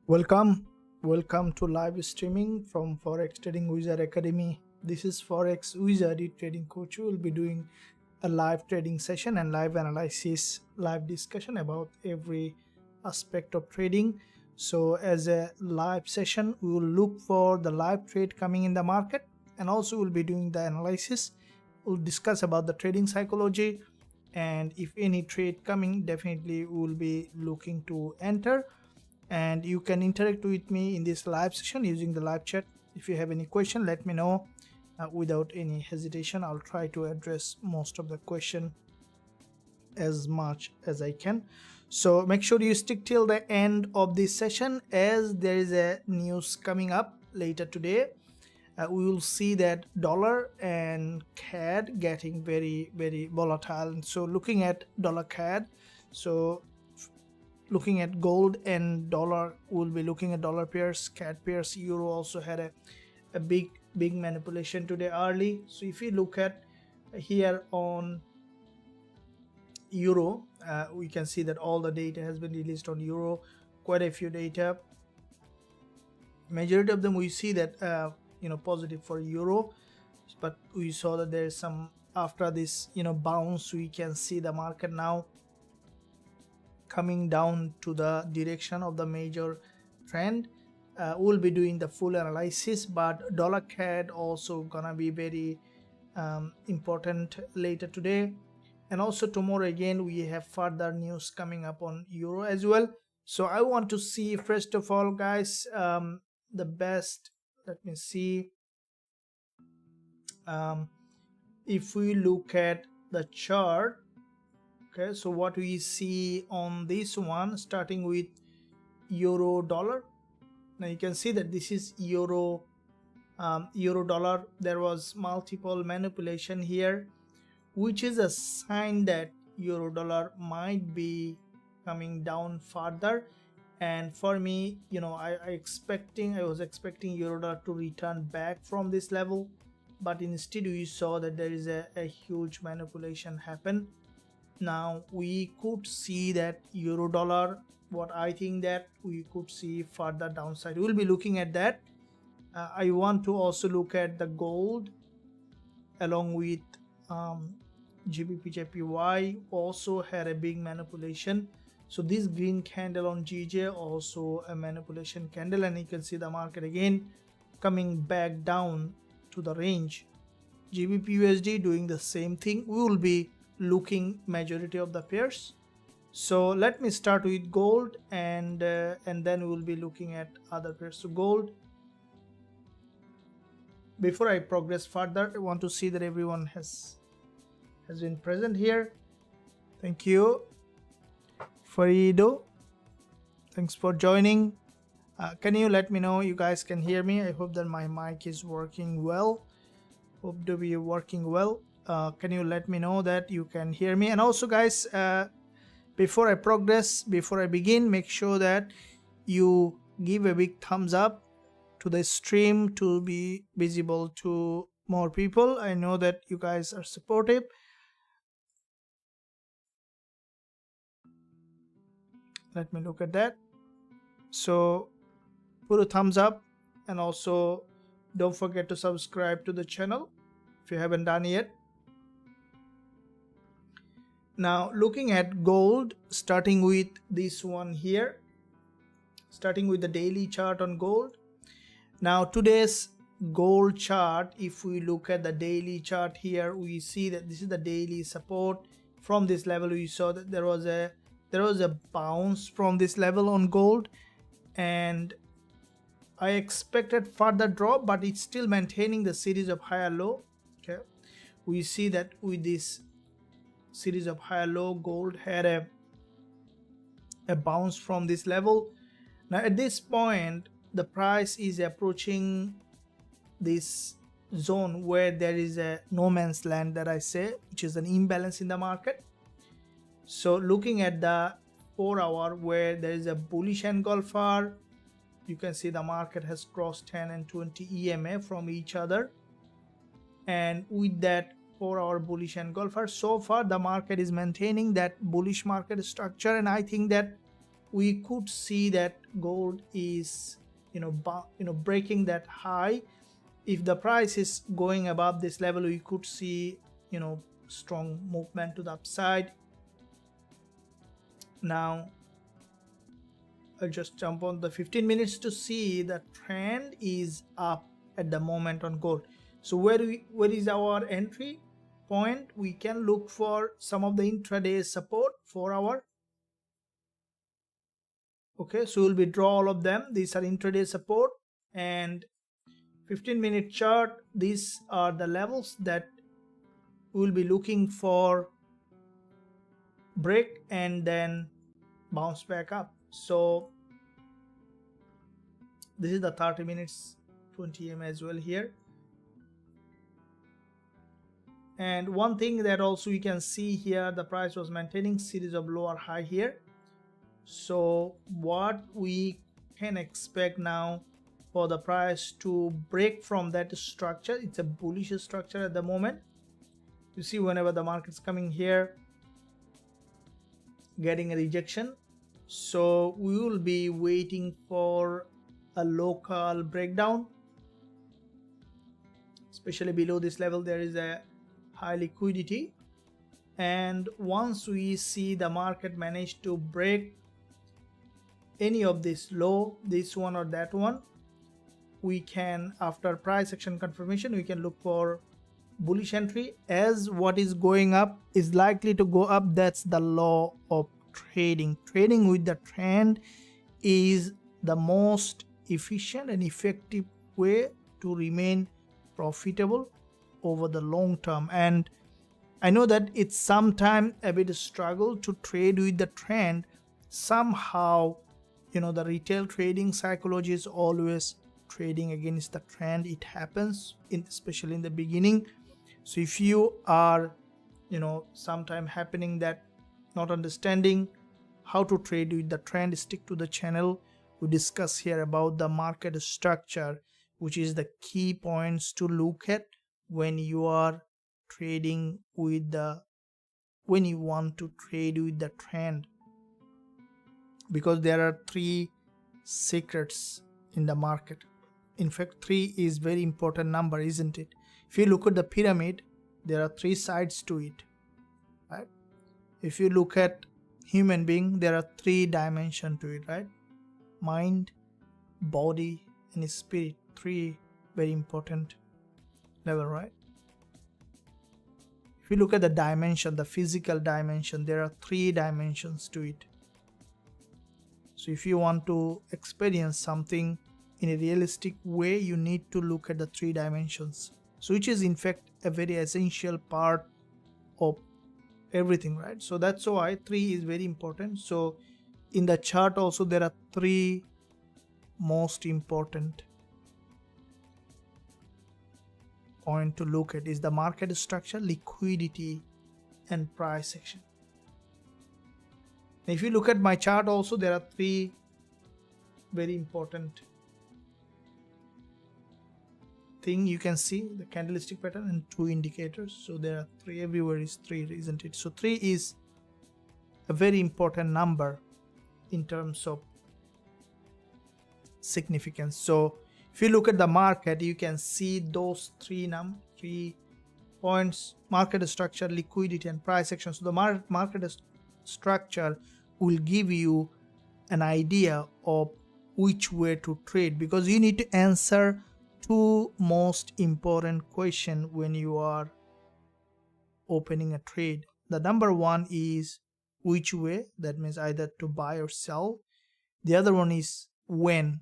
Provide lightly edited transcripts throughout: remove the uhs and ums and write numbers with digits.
Welcome to live streaming from Forex Trading Wizard Academy. This is Forex Wizard trading coach who will be doing a live trading session and live analysis, live discussion about every aspect of trading. So as a live session, we will look for the live trade coming in the market, and also we'll be doing the analysis. We'll discuss about the trading psychology, and if any trade coming, definitely we will be looking to enter. And you can interact with me in this live session using the live chat. If you have any question, let me know. Without any hesitation, I'll try to address most of the question as much as I can. So make sure you stick till the end of this session, as there is a news coming up later today. We will see that dollar and CAD getting very volatile. So looking at dollar CAD, so looking at gold and dollar, we'll be looking at dollar pairs, CAD pairs. Euro also had a big manipulation today early. So if you look at here on euro, we can see that all the data has been released on euro, quite a few data. Majority of them we see that positive for euro, but we saw that there is some, after this bounce, we can see the market now coming down to the direction of the major trend. We'll be doing the full analysis, but dollar CAD also gonna be very important later today, and also tomorrow again we have further news coming up on euro as well. So I want to see, first of all, guys, the best, let me see, if we look at the chart. Okay, so what we see on this one, starting with euro dollar. Now you can see that this is euro dollar. There was multiple manipulation here, which is a sign that euro dollar might be coming down further. And for me, I was expecting euro dollar to return back from this level, but instead we saw that there is a huge manipulation happen. Now we could see that euro dollar, what I think that we could see further downside. We'll be looking at that. I want to also look at the gold along with Gbpusd also had a big manipulation. So this green candle on GJ also a manipulation candle, and you can see the market again coming back down to the range. Gbpusd doing the same thing. We will be looking majority of the pairs. So let me start with gold, and then we'll be looking at other pairs. So gold, before I progress further, I want to see that everyone has been present here. Thank you. Farido, thanks for joining. Can you let me know you guys can hear me? I hope that my mic is working well. Hope to be working well. Can you let me know that you can hear me? And also, guys, before I begin, make sure that you give a big thumbs up to the stream to be visible to more people. I know that you guys are supportive. Let me look at that. So put a thumbs up, and also don't forget to subscribe to the channel if you haven't done yet. Now looking at gold, starting with this one here, starting with the daily chart on gold. Now today's gold chart, if we look at the daily chart here, we see that this is the daily support. From this level we saw that there was a bounce from this level on gold, and I expected further drop, but it's still maintaining the series of higher low. Okay, we see that with this series of higher low, gold had a bounce from this level. Now at this point the price is approaching this zone where there is a no man's land, that I say, which is an imbalance in the market. So looking at the 4 hour, where there is a bullish engulfer, you can see the market has crossed 10 and 20 EMA from each other, and with that 4 hour bullish engulfer, so far the market is maintaining that bullish market structure. And I think that we could see that gold is breaking that high. If the price is going above this level, we could see strong movement to the upside. Now I'll just jump on the 15 minutes to see the trend is up at the moment on gold. So where is our entry point? We can look for some of the intraday support, 4 hour. Okay, so we'll be draw all of them. These are intraday support, and 15-minute chart, these are the levels that we'll be looking for break and then bounce back up. So this is the 30 minutes 20 am as well here. And one thing that also you can see here, the price was maintaining series of lower high here. So what we can expect now for the price to break from that structure, it's a bullish structure at the moment. You see, whenever the market's coming here, getting a rejection, so we will be waiting for a local breakdown, especially below this level. There is a high liquidity, and once we see the market manage to break any of this low, this one or that one, we can, after price action confirmation, we can look for bullish entry, as what is going up is likely to go up. That's the law of trading. Trading with the trend is the most efficient and effective way to remain profitable over the long term. And I know that it's sometimes a bit of struggle to trade with the trend. Somehow, the retail trading psychology is always trading against the trend. It happens especially in the beginning. So if you are sometime happening that not understanding how to trade with the trend, stick to the channel. We discuss here about the market structure, which is the key points to look at when you are trading with when you want to trade with the trend, because there are 3 secrets in the market. In fact, 3 is very important number, isn't it? If you look at the pyramid, there are 3 sides to it, right? If you look at human being, there are 3 dimensions to it, right? Mind, body, and spirit. 3 very important level, right? If you look at the dimension, the physical dimension, there are 3 dimensions to it. So if you want to experience something in a realistic way, you need to look at the 3 dimensions. So which is in fact a very essential part of everything, right? So that's why 3 is very important. So in the chart also, there are 3 most important point to look at: is the market structure, liquidity, and price action. If you look at my chart also, there are 3 very important thing. You can see the candlestick pattern and 2 indicators. So there are 3, everywhere is 3, isn't it? So 3 is a very important number in terms of significance. So if you look at the market, you can see those 3 points: market structure, liquidity, and price action. So the market structure will give you an idea of which way to trade, because you need to answer 2 most important questions when you are opening a trade. The number 1 is which way, that means either to buy or sell. The other one is when,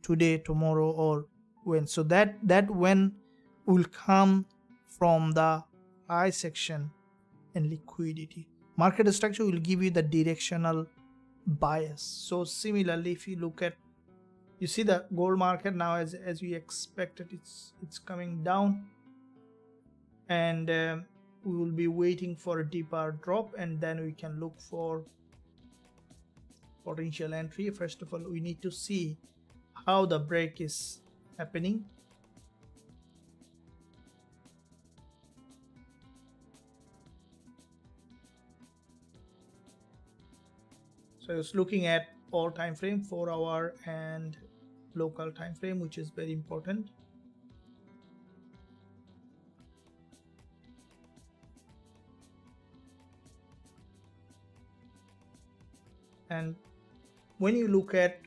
today, tomorrow, or when. So that when will come from the price action and liquidity. Market structure will give you the directional bias. So similarly, if you look at, you see the gold market now, as we expected, it's coming down, and we will be waiting for a deeper drop, and then we can look for potential entry. First of all, we need to see how the break is happening. So I was looking at all time frame, 4-hour and local time frame, which is very important. And when you look at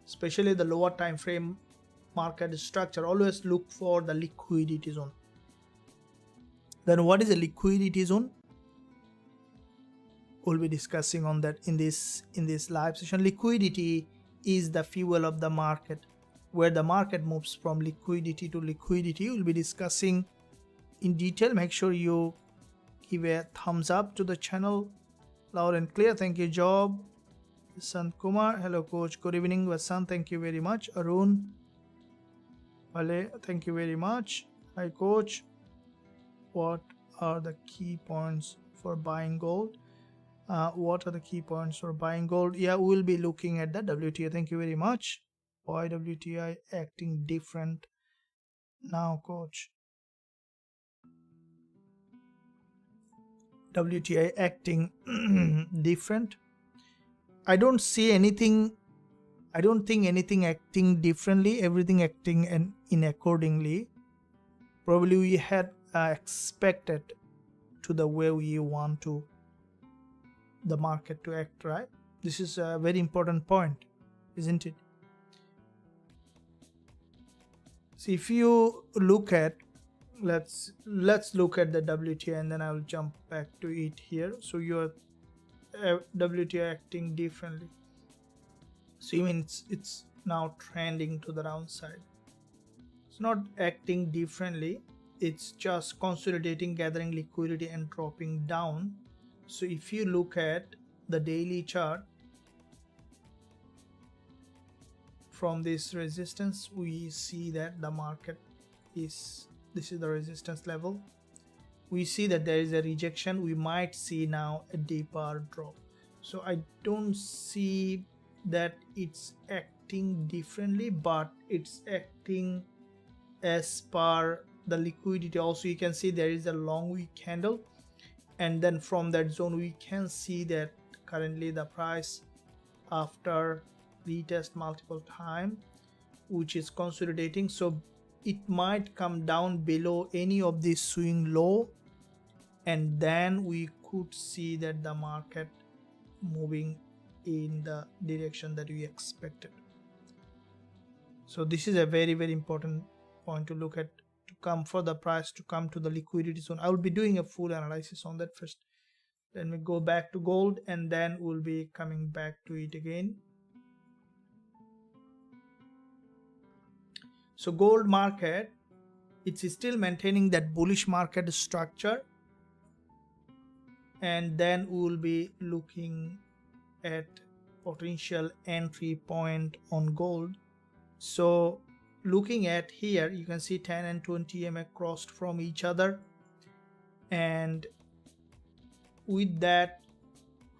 especially the lower time frame market structure, always look for the liquidity zone. Then what is a liquidity zone? We'll be discussing on that in this live session. Liquidity is the fuel of the market. Where the market moves from liquidity to liquidity, we'll be discussing in detail. Make sure you give a thumbs up to the channel, loud and clear. Thank you, Job. Sant Kumar, hello coach, good evening. Vasant, thank you very much. Arun, Vale, thank you very much. Hi coach, what are the key points for buying gold? What are the key points for buying gold? Yeah, we'll be looking at the WTI. Thank you very much. Why WTI acting different now, coach? WTI acting different. I don't see anything. I don't think anything acting differently. Everything acting in accordingly. Probably we had expected to the way we want to the market to act, right? This is a very important point, isn't it? So if you look at, let's look at the WTI and then I will jump back to it here. So your WTI acting differently. So you mean it's now trending to the downside. It's not acting differently. It's just consolidating, gathering liquidity and dropping down. So if you look at the daily chart, from this resistance, we see that the market is, this is the resistance level. We see that there is a rejection. We might see now a deeper drop. So I don't see that it's acting differently, but it's acting as per the liquidity. Also, you can see there is a long wick candle, and then from that zone we can see that currently the price, after retest multiple time, which is consolidating, so it might come down below any of these swing low, and then we could see that the market moving in the direction that we expected. So this is a very, very important point to look at, to come for the price to come to the liquidity zone. I will be doing a full analysis on that first. Then we go back to gold and then we'll be coming back to it again. So gold market, it's still maintaining that bullish market structure, and then we will be looking at potential entry point on gold. So looking at here, you can see 10 and 20 EMA crossed from each other, and with that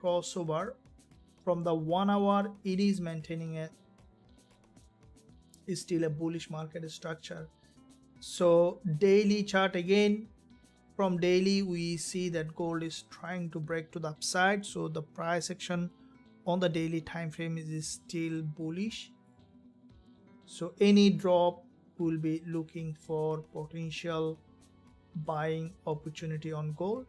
crossover from the 1 hour, it is maintaining is still a bullish market structure. So daily chart, again, from daily we see that gold is trying to break to the upside, so the price action on the daily time frame is still bullish. So any drop, will be looking for potential buying opportunity on gold.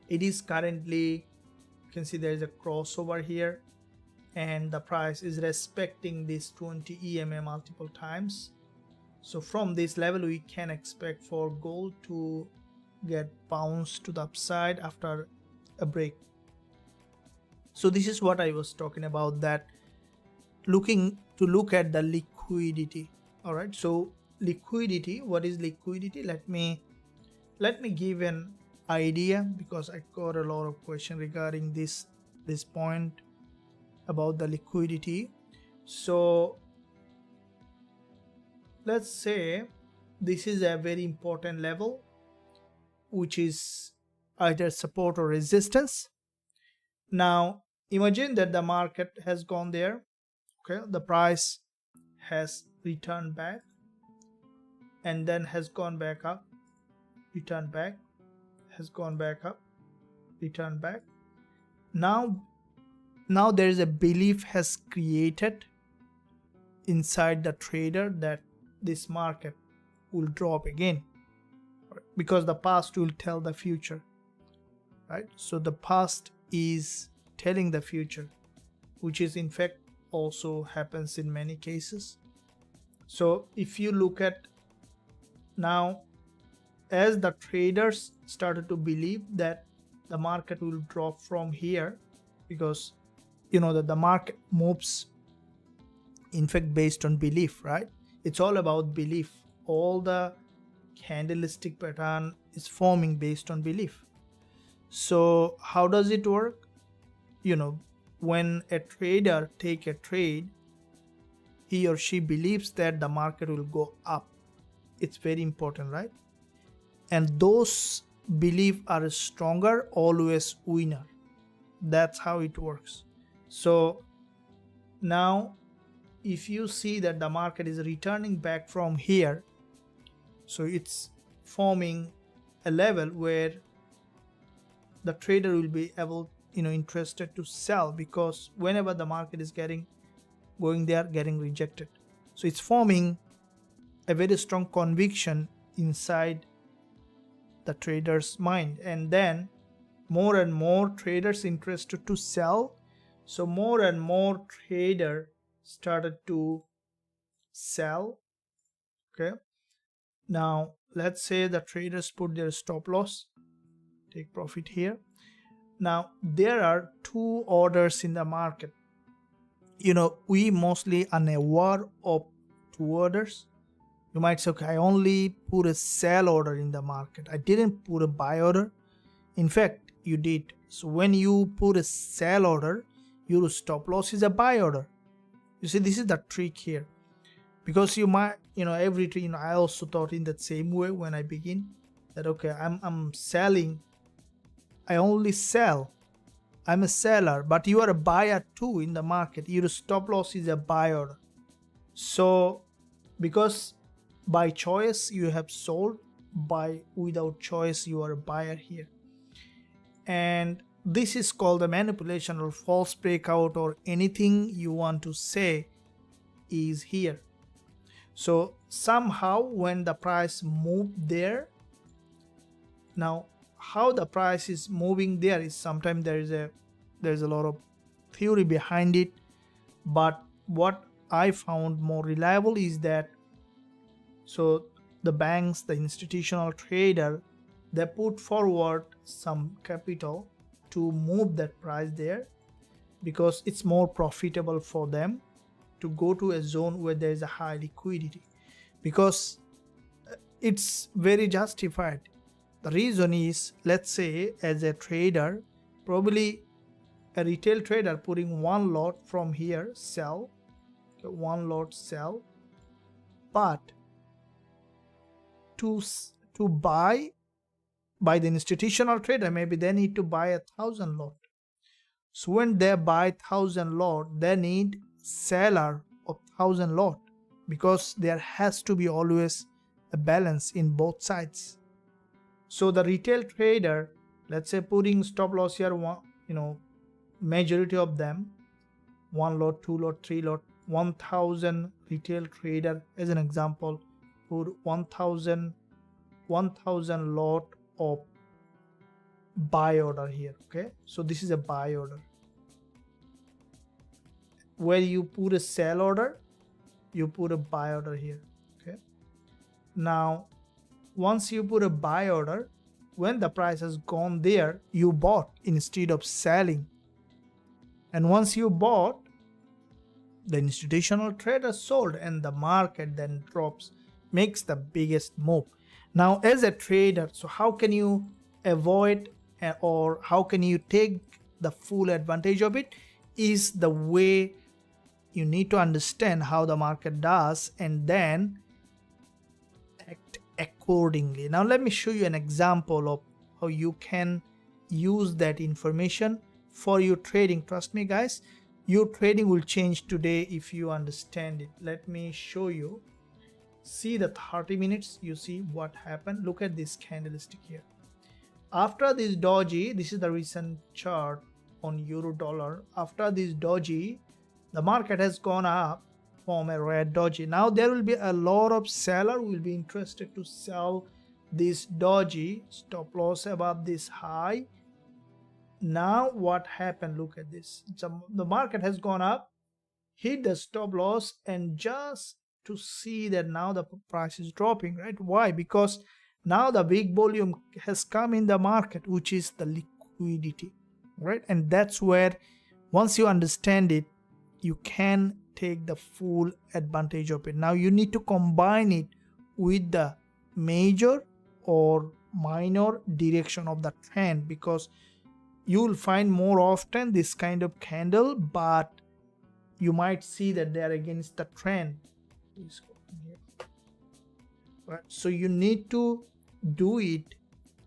It is currently, you can see there is a crossover here, and the price is respecting this 20 EMA multiple times. So from this level we can expect for gold to get bounced to the upside after a break. So this is what I was talking about, that look at the liquidity. All right, so liquidity, what is liquidity? Let me give an idea, because I got a lot of questions regarding this point about the liquidity. So let's say this is a very important level, which is either support or resistance. Now imagine that the market has gone there, okay, the price has returned back and then has gone back up, returned back, has gone back up, returned back. Now there is a belief has created inside the trader that this market will drop again, because the past will tell the future, right? So the past is telling the future, which is in fact also happens in many cases. So if you look at now, as the traders started to believe that the market will drop from here, because you know that the market moves in fact based on belief, right? It's all about belief. All the candlestick pattern is forming based on belief. So how does it work? You know, when a trader take a trade, he or she believes that the market will go up. It's very important, right? And those beliefs are stronger, always winner. That's how it works. So now if you see that the market is returning back from here, so it's forming a level where the trader will be able, interested to sell, because whenever the market is going there, getting rejected. So it's forming a very strong conviction inside the trader's mind, and then more and more traders interested to sell. So more and more trader started to sell. Okay, now let's say the traders put their stop loss, take profit here. Now there are two orders in the market. We mostly unaware of two orders. You might say, okay, I only put a sell order in the market, I didn't put a buy order. In fact, you did. So when you put a sell order, your stop loss is a buy order. You see, this is the trick here, because you might, every trade, I also thought in that same way when I begin that, okay, I'm selling, I only sell, I'm a seller, but you are a buyer too in the market. Your stop loss is a buy order. So because by choice you have sold, without choice you are a buyer here. And this is called the manipulation or false breakout, or anything you want to say is here. So somehow when the price moved there, now how the price is moving there is sometimes there's a lot of theory behind it, but what I found more reliable is that, so the banks, the institutional trader, they put forward some capital to move that price there, because it's more profitable for them to go to a zone where there is a high liquidity, because it's very justified. The reason is, let's say as a trader, probably a retail trader putting one lot from here, sell, one lot sell, but to buy by the institutional trader, maybe they need to buy 1,000 lot. So when they buy 1,000 lot, they need seller of 1,000 lot, because there has to be always a balance in both sides. So the retail trader, let's say putting stop loss here, majority of them, 1 lot, 2 lot, 3 lot, 1,000 retail trader as an example, put 1,000 lot of buy order here. Okay, so this is a buy order. Where you put a sell order, you put a buy order here. Okay, now once you put a buy order, when the price has gone there, you bought instead of selling. And once you bought, the institutional trader sold, and the market then drops, makes the biggest move. Now as a trader, so how can you avoid, or how can you take the full advantage of it, is the way you need to understand how the market does and then act accordingly. Now let me show you an example of how you can use that information for your trading. Trust me guys, your trading will change today if you understand it. Let me show you. See the 30 minutes, you see what happened. Look at this candlestick here. after this doji, this is the recent chart on euro dollar. After this doji, the market has gone up from a red doji. Now there will be a lot of seller will be interested to sell this doji. Stop loss above this high. Now what happened? Look at this. The market has gone up, hit the stop loss, and just to see that now the price is dropping, right? Why? Because now the big volume has come in the market, which is the liquidity, right? And that's where, once you understand it, you can take the full advantage of it. Now you need to combine it with the major or minor direction of the trend, because you will find more often this kind of candle, but you might see that they are against the trend. Please go here. Right. So you need to do it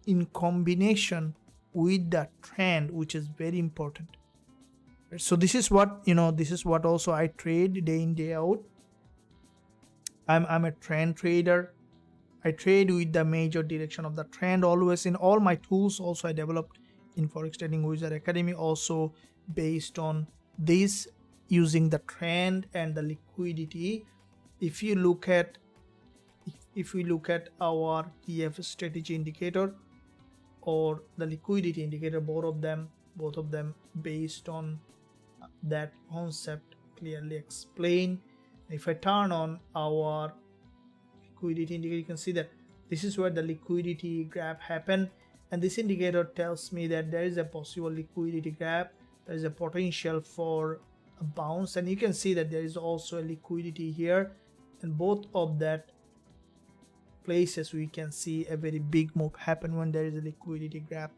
in combination with the trend, which is very important. Right. So this is what, this is what also I trade day in, day out. I'm a trend trader. I trade with the major direction of the trend always. In all my tools also I developed in Forex Trading Wizard Academy, also based on this, using the trend and the liquidity. If we look at our TF strategy indicator or the liquidity indicator, both of them based on that concept clearly explained. If I turn on our liquidity indicator, you can see that this is where the liquidity gap happened, and this indicator tells me that there is a possible liquidity gap, there is a potential for a bounce, and you can see that there is also a liquidity here, and both of that places we can see a very big move happen when there is a liquidity gap.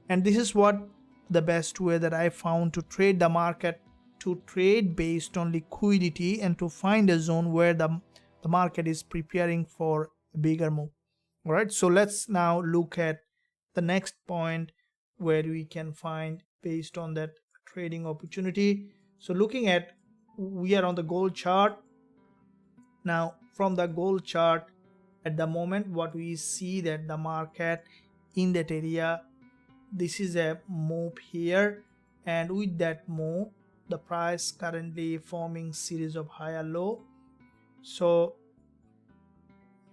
And this is what the best way that I found to trade the market, to trade based on liquidity and to find a zone where the market is preparing for a bigger move. All right, so let's now look at the next point where we can find based on that trading opportunity. So looking at, we are on the gold chart. Now from the gold chart, at the moment what we see that the market in that area, this is a move here, and with that move the price currently forming series of higher low. So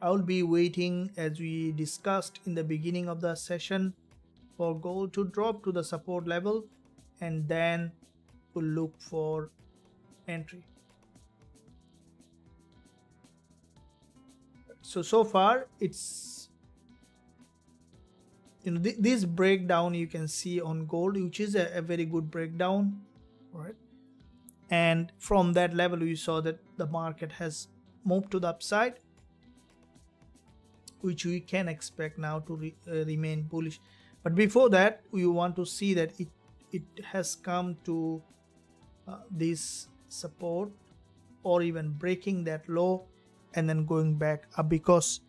I will be waiting, as we discussed in the beginning of the session, for gold to drop to the support level, and then we'll look for entry. So far it's, this breakdown you can see on gold, which is a very good breakdown, right? And from that level we saw that the market has moved to the upside, which we can expect now to remain bullish. But before that, we want to see that it has come to this support, or even breaking that low and then going back up, because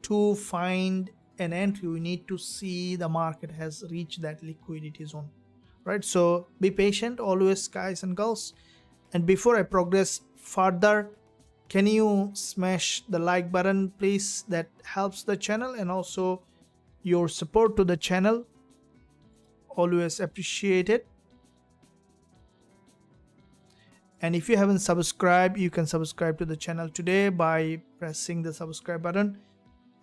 to find an entry we need to see the market has reached that liquidity zone, right? So be patient always, guys and girls. And before I progress further, can you smash the like button please? That helps the channel, and also your support to the channel, always appreciated. And if you haven't subscribed, you can subscribe to the channel today by pressing the subscribe button.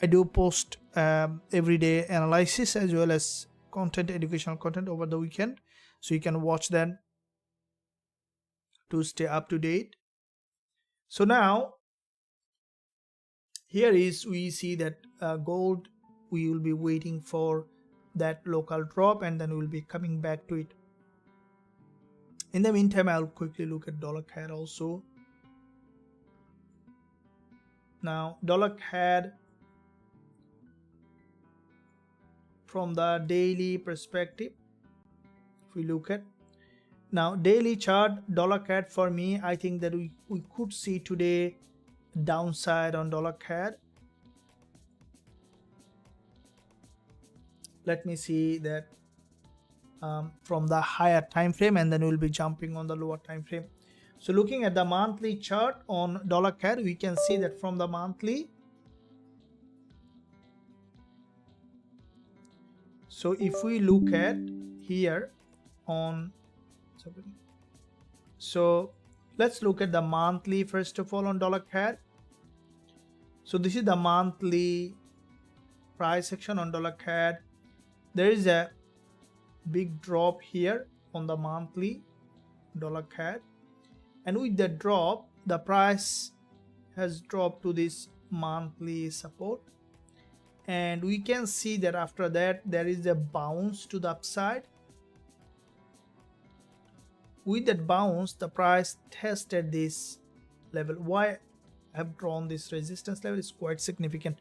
I do post everyday analysis as well as content, educational content over the weekend, so you can watch that to stay up to date. So now here is, we see that gold, we will be waiting for that local drop and then we will be coming back to it. In the meantime, I'll quickly look at dollar CAD also. Now dollar CAD, from the daily perspective, if we look at now daily chart, dollar CAD, for me, I think that we could see today downside on dollar CAD. Let me see that from the higher time frame, and then we'll be jumping on the lower time frame. So looking at the monthly chart on dollar CAD, we can see that from the monthly, So if we look at here on, so let's look at the monthly first of all on $CAD. So this is the monthly price section on $CAD. There is a big drop here on the monthly $CAD, and with the drop the price has dropped to this monthly support, and we can see that after that there is a bounce to the upside. With that bounce the price tested this level. Why I have drawn this resistance level is quite significant,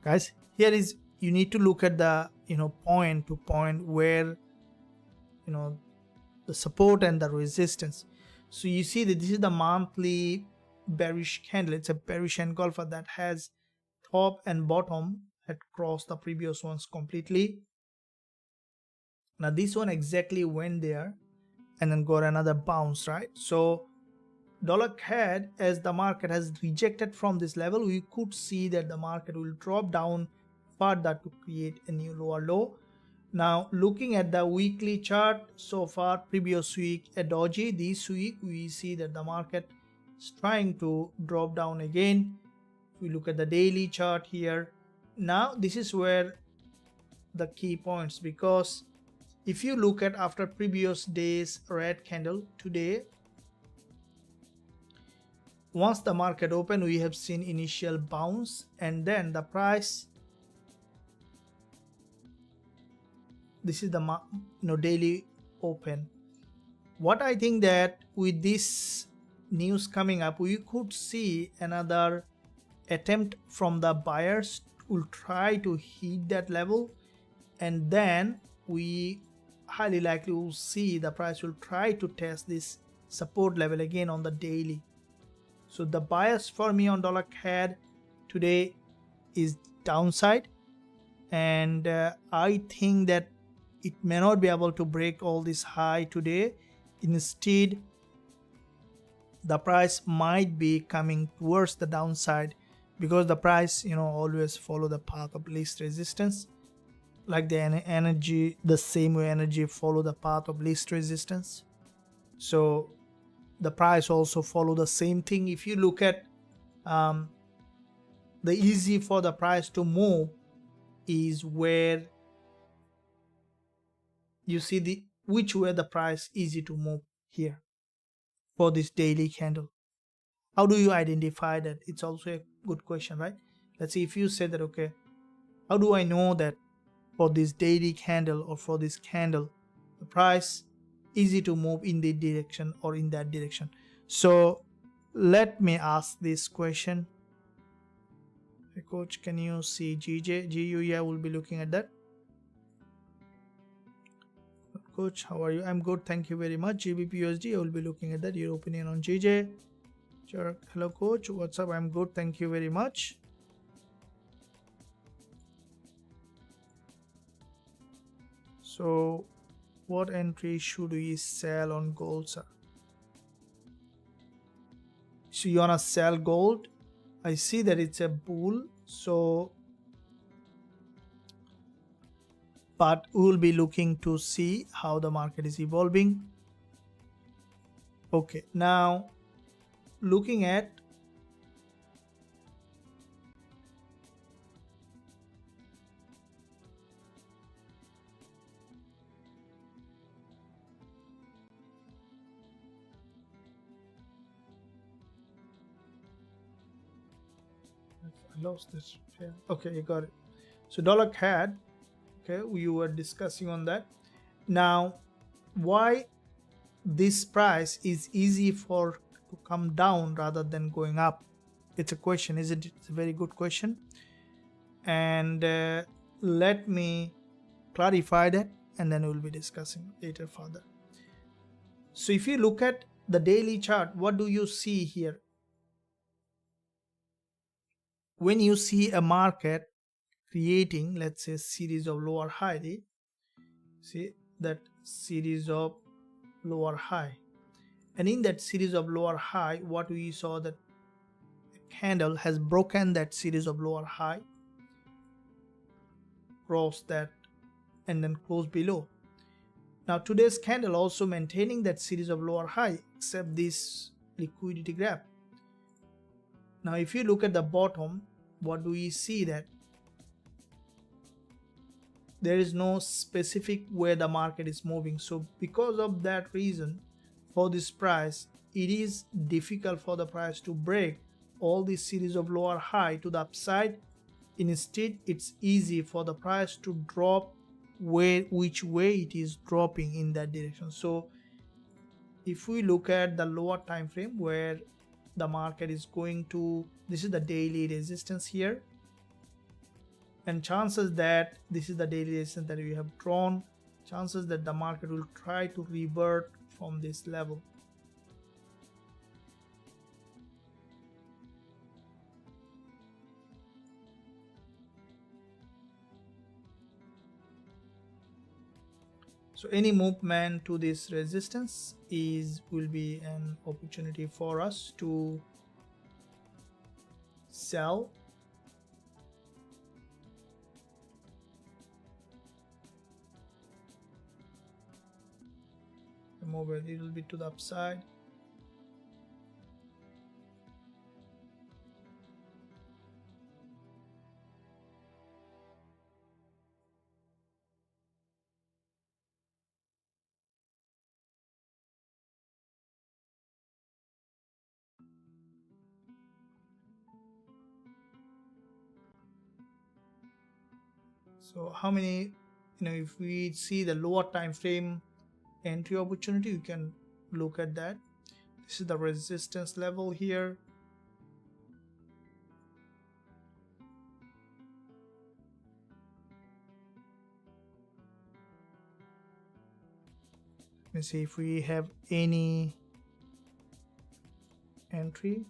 guys. Here is, you need to look at the point to point where the support and the resistance. So you see that this is the monthly bearish candle. It's a bearish engulfer that has top and bottom had crossed the previous ones completely. Now this one exactly went there and then got another bounce, right? So $CAD, as the market has rejected from this level, we could see that the market will drop down further to create a new lower low. Now looking at the weekly chart, so far previous week a doji, this week we see that the market is trying to drop down again. If we look at the daily chart here, now this is where the key points, because if you look at after previous days red candle, today once the market opened we have seen initial bounce, and then the price, this is the daily open. What I think that with this news coming up, we could see another attempt from the buyers will try to hit that level, and then we highly likely will see the price will try to test this support level again on the daily. So the bias for me on $CAD today is downside, and I think that it may not be able to break all this high today. Instead the price might be coming towards the downside, because the price always follow the path of least resistance, like the energy, the same way energy follow the path of least resistance. So the price also follow the same thing. If you look at the easy for the price to move is where you see the which way the price easy to move here for this daily candle. How do you identify that? It's also a good question, right? Let's see, if you say that, okay, how do I know that for this daily candle or for this candle the price easy to move in the direction or in that direction? So let me ask this question. Hey coach, can you see GU? Yeah, we'll be looking at that. Coach, how are you? I'm good, thank you very much. Gbpusd, I will be looking at that. Your opinion on GJ? Sure. Hello coach, what's up? I'm good, thank you very much. So what entry should we sell on gold, sir? So you wanna sell gold? I see that it's a bull, so but we will be looking to see how the market is evolving. Okay, now looking at I lost this. Okay, you got it. So $CAD, okay, we were discussing on that. Now why this price is easy for to come down rather than going up? It's a question, isn't it? It's a very good question, and let me clarify that and then we'll be discussing later further. So if you look at the daily chart, what do you see here? When you see a market creating, let's say, a series of lower high, see that series of lower high, and in that series of lower high, what we saw, that a candle has broken that series of lower high, crossed that and then close below. Now today's candle also maintaining that series of lower high except this liquidity gap. Now if you look at the bottom, what do we see? That there is no specific where the market is moving. So because of that reason, for this price, it is difficult for the price to break all this series of lower high to the upside. Instead, it's easy for the price to drop which way it is dropping in that direction. So if we look at the lower time frame where the market is going to, this is the daily resistance here, and chances that this is the daily resistance that we have drawn, chances that the market will try to revert from this level. So any movement to this resistance will be an opportunity for us to sell. Move a little bit to the upside. So how many, if we see the lower time frame entry opportunity, you can look at that. This is the resistance level here. Let me see if we have any entry.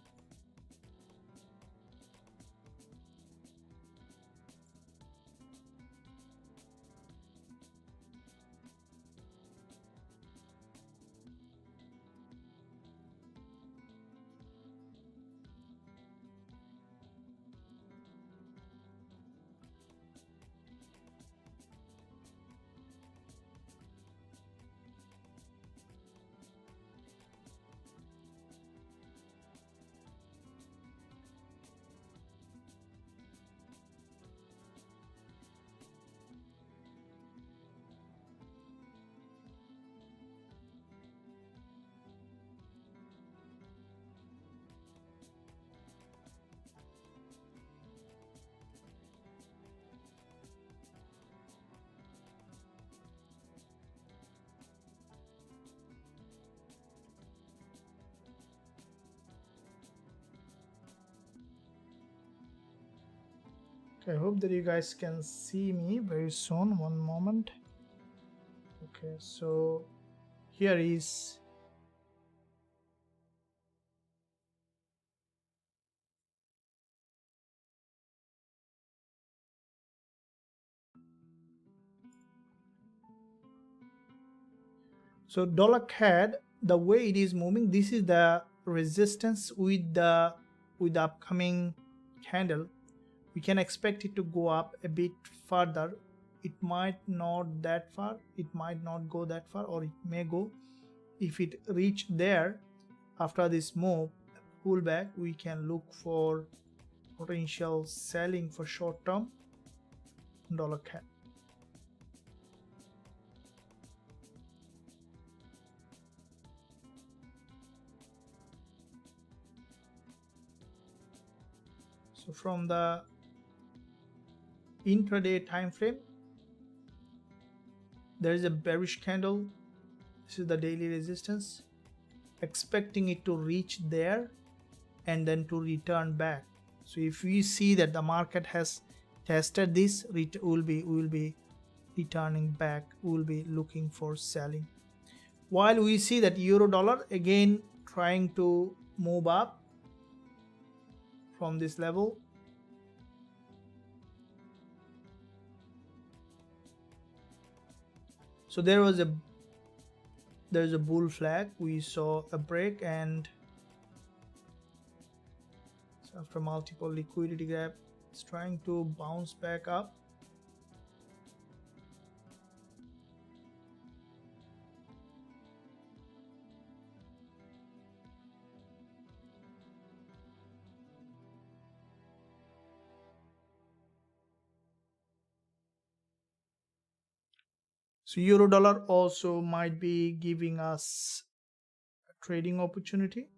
Okay, I hope that you guys can see me very soon. One moment. Okay, so here is so dollar CAD, the way it is moving, this is the resistance with the upcoming candle. We can expect it to go up a bit further. It might not that far, it might not go that far, or it may go. If it reach there after this move pullback, we can look for potential selling for short term dollar CAD. So from the intraday time frame, there is a bearish candle. This is the daily resistance, expecting it to reach there and then to return back. So if we see that the market has tested this, we will be returning back, we will be looking for selling. While we see that euro dollar again trying to move up from this level. So there's a bull flag, we saw a break, and so after multiple liquidity gap, it's trying to bounce back up. So euro dollar also might be giving us a trading opportunity.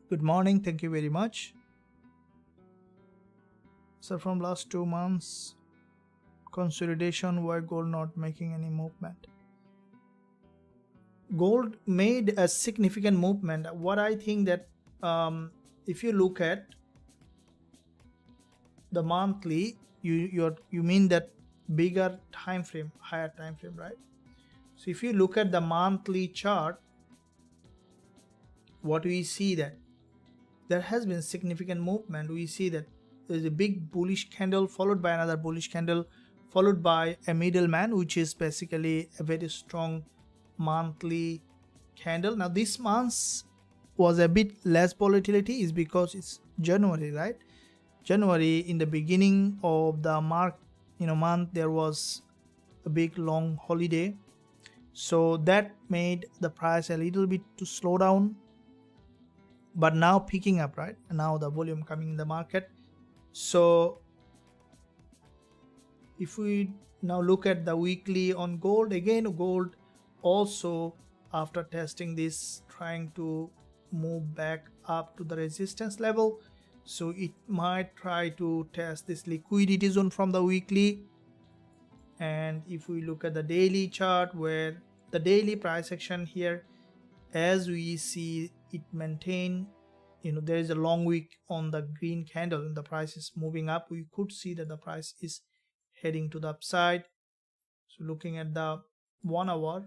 Good morning, thank you very much. So from last 2 months consolidation, why gold not making any movement? Gold made a significant movement. What I think that if you look at the monthly, you mean that bigger time frame, higher time frame, right? So if you look at the monthly chart, what we see that there has been significant movement. We see that there's a big bullish candle followed by another bullish candle followed by a middleman, which is basically a very strong monthly candle. Now this month was a bit less volatility is because it's January, right? January, in the beginning of the month, there was a big long holiday, so that made the price a little bit to slow down, but now picking up, right? And now the volume coming in the market. So if we now look at the weekly on gold, again gold also after testing this trying to move back up to the resistance level, so it might try to test this liquidity zone from the weekly. And if we look at the daily chart, where the daily price action here, as we see it maintain, there is a long wick on the green candle and the price is moving up. We could see that the price is heading to the upside. So looking at the 1 hour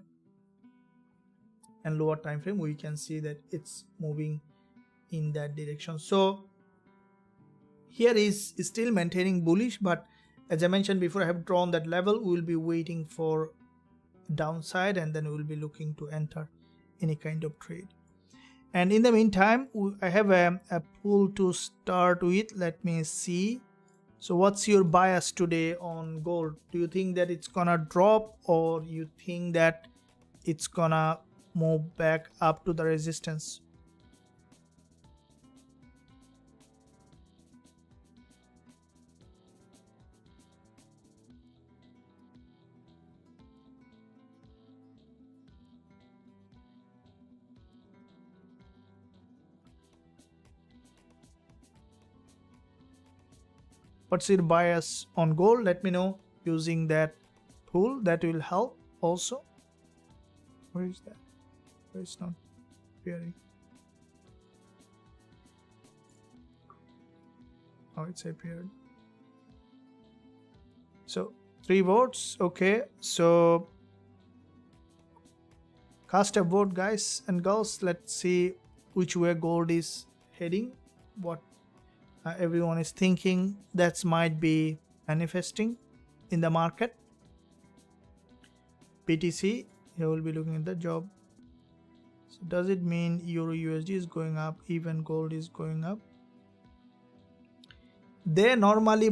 and lower time frame, we can see that it's moving in that direction. So here is still maintaining bullish, but as I mentioned before, I have drawn that level. We will be waiting for downside and then we will be looking to enter any kind of trade. And in the meantime, I have a pool to start with. Let me see. So what's your bias today on gold? Do you think that it's gonna drop, or you think that it's gonna move back up to the resistance? What's your bias on gold? Let me know using that tool. That will help also. Where is that? Where it's not appearing? Oh, it's appeared. So 3 votes. Okay, so cast a vote, guys and girls. Let's see which way gold is heading, what everyone is thinking that might be manifesting in the market. BTC, you will be looking at the job. So does it mean Euro USD is going up, even gold is going up? They normally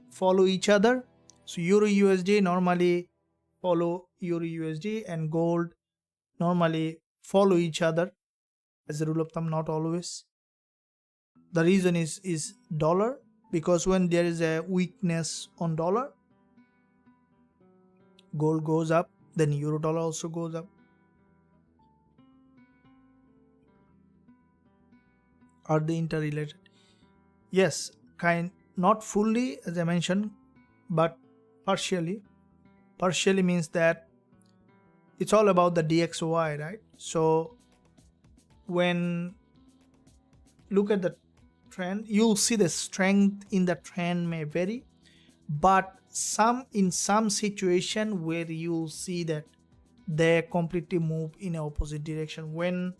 follow each other. So Euro USD normally follow Euro USD and gold normally follow each other. As a rule of thumb, not always. The reason is dollar, because when there is a weakness on dollar, gold goes up, then euro dollar also goes up. Are they interrelated? Yes, not fully, as I mentioned, but partially. Partially means that it's all about the DXY, right? So when look at the trend, you'll see the strength in the trend may vary, but in some situation where you'll see that they completely move in opposite direction. When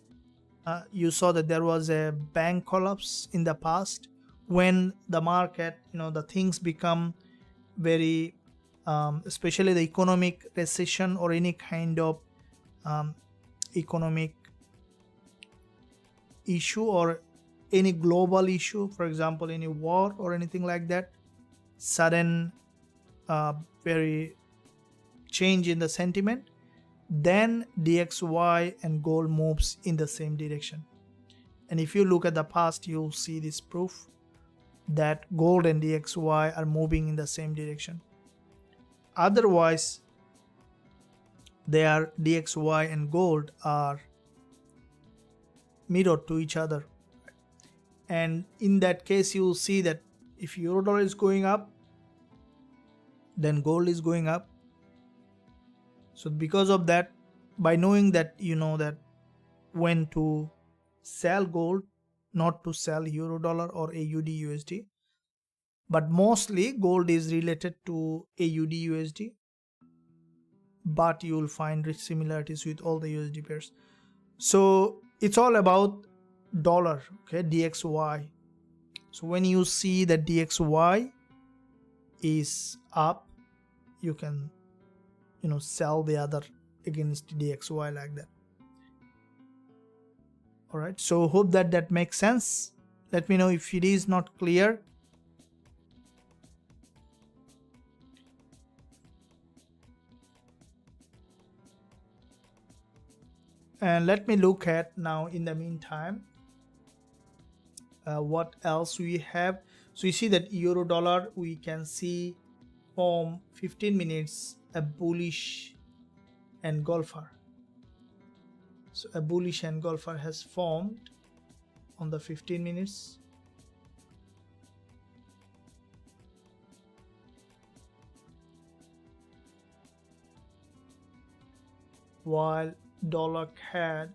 you saw that there was a bank collapse in the past, when the market, the things become very especially the economic recession or any kind of economic issue or any global issue, for example any war or anything like that, sudden very change in the sentiment, then DXY and gold moves in the same direction. And if you look at the past, you'll see this proof that gold and DXY are moving in the same direction. Otherwise, their DXY and gold are mirrored to each other. And in that case, you will see that if Eurodollar is going up, then gold is going up. So because of that, by knowing that, you know that when to sell gold, not to sell Eurodollar or AUD USD, but mostly gold is related to AUD USD, but you will find rich similarities with all the USD pairs. So it's all about dollar, okay, DXY. So when you see that DXY is up, you can, you know, sell the other against DXY like that. All right, so hope that that makes sense. Let me know if it is not clear. And let me look at now in the meantime what else we have. So you see that euro dollar, we can see from 15 minutes a bullish engulfer. So a bullish engulfer has formed on the 15 minutes. While dollar CAD,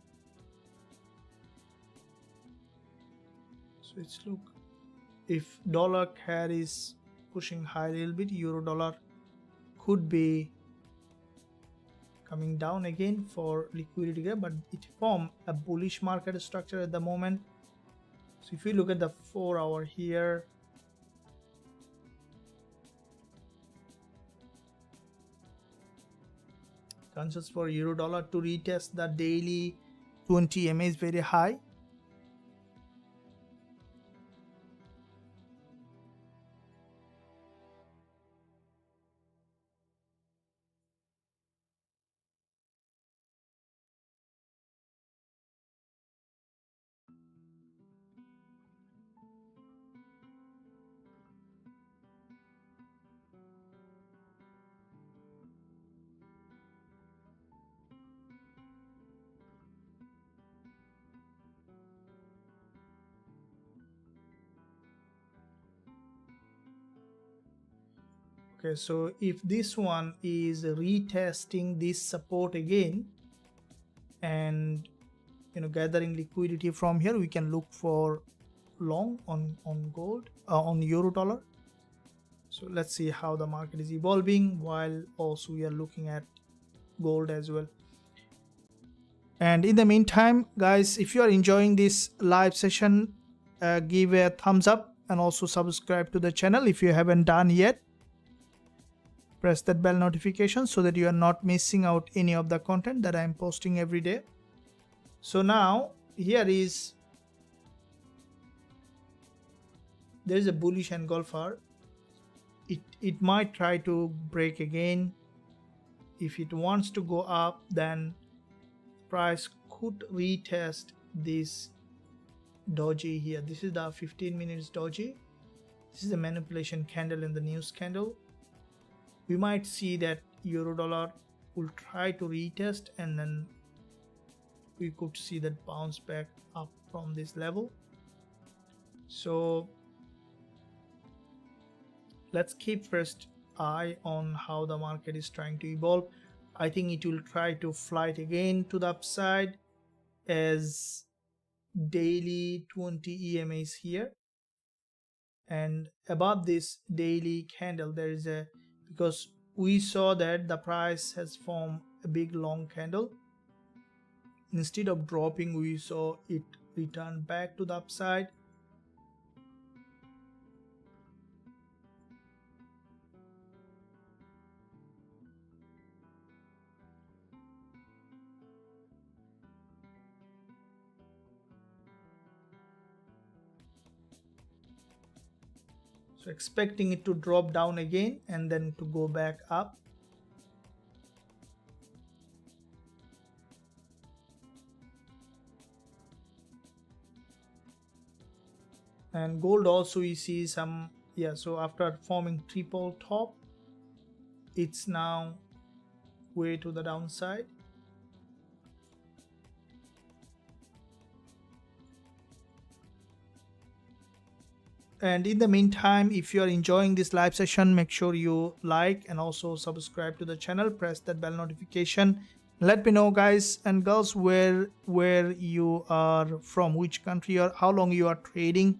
so it's look, if dollar CAD is pushing high a little bit, euro dollar could be coming down again for liquidity gap, but it formed a bullish market structure at the moment. So if you look at the 4-hour here, chances for euro dollar to retest the daily 20 EMA is very high. Okay, so if this one is retesting this support again and, you know, gathering liquidity from here, we can look for long on gold, on euro dollar. So let's see how the market is evolving, while also we are looking at gold as well. And in the meantime, guys, if you are enjoying this live session, give a thumbs up and also subscribe to the channel if you haven't done yet. Press that bell notification so that you are not missing out any of the content that I am posting every day. So now here is, there is a bullish engulfer. It might try to break again. If it wants to go up, then price could retest this doji here. This is the 15 minutes doji. This is the manipulation candle and the news candle. We might see that euro dollar will try to retest, and then we could see that bounce back up from this level. So let's keep first eye on how the market is trying to evolve. I think it will try to flight again to the upside as daily 20 EMAs here, and above this daily candle there is a, because we saw that the price has formed a big long candle. Instead of dropping, we saw it return back to the upside. So expecting it to drop down again and then to go back up. And gold also we see some, yeah, so after forming triple top, it's now way to the downside. And in the meantime, if you are enjoying this live session, make sure you like and also subscribe to the channel, press that bell notification. Let me know, guys and girls, where you are from, which country or how long you are trading.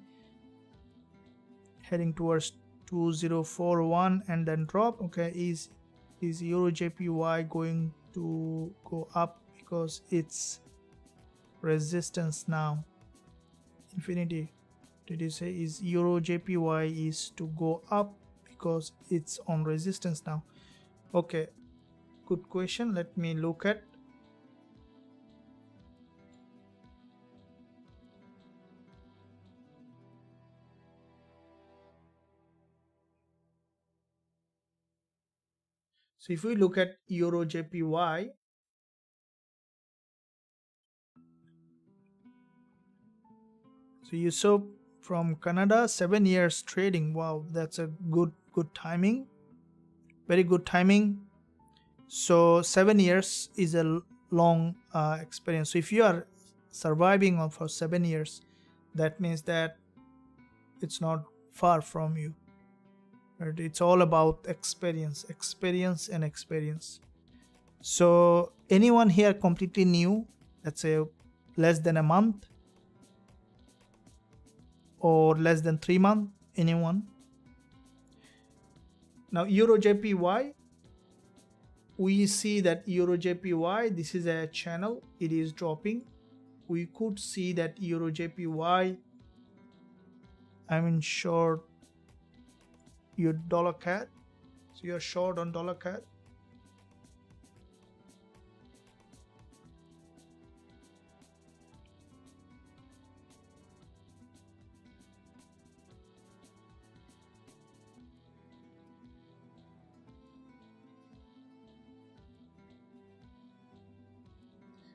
Heading towards 2041 and then drop. Okay, is Eurojpy going to go up because it's resistance now? Infinity, did you say is Eurojpy is to go up because it's on resistance now? Okay, good question. Let me look at. So if we look at Eurojpy, so you saw from Canada, 7 years trading. Wow, that's a good timing, very good timing. So 7 years is a long experience. So if you are surviving on for 7 years, that means that it's not far from you, right? It's all about experience and experience. So anyone here completely new, let's say less than a month or less than 3 months, anyone? Now Eurojpy, we see that Eurojpy, this is a channel, it is dropping. We could see that Eurojpy, I'm in short your dollar CAD, so you're short on dollar CAD.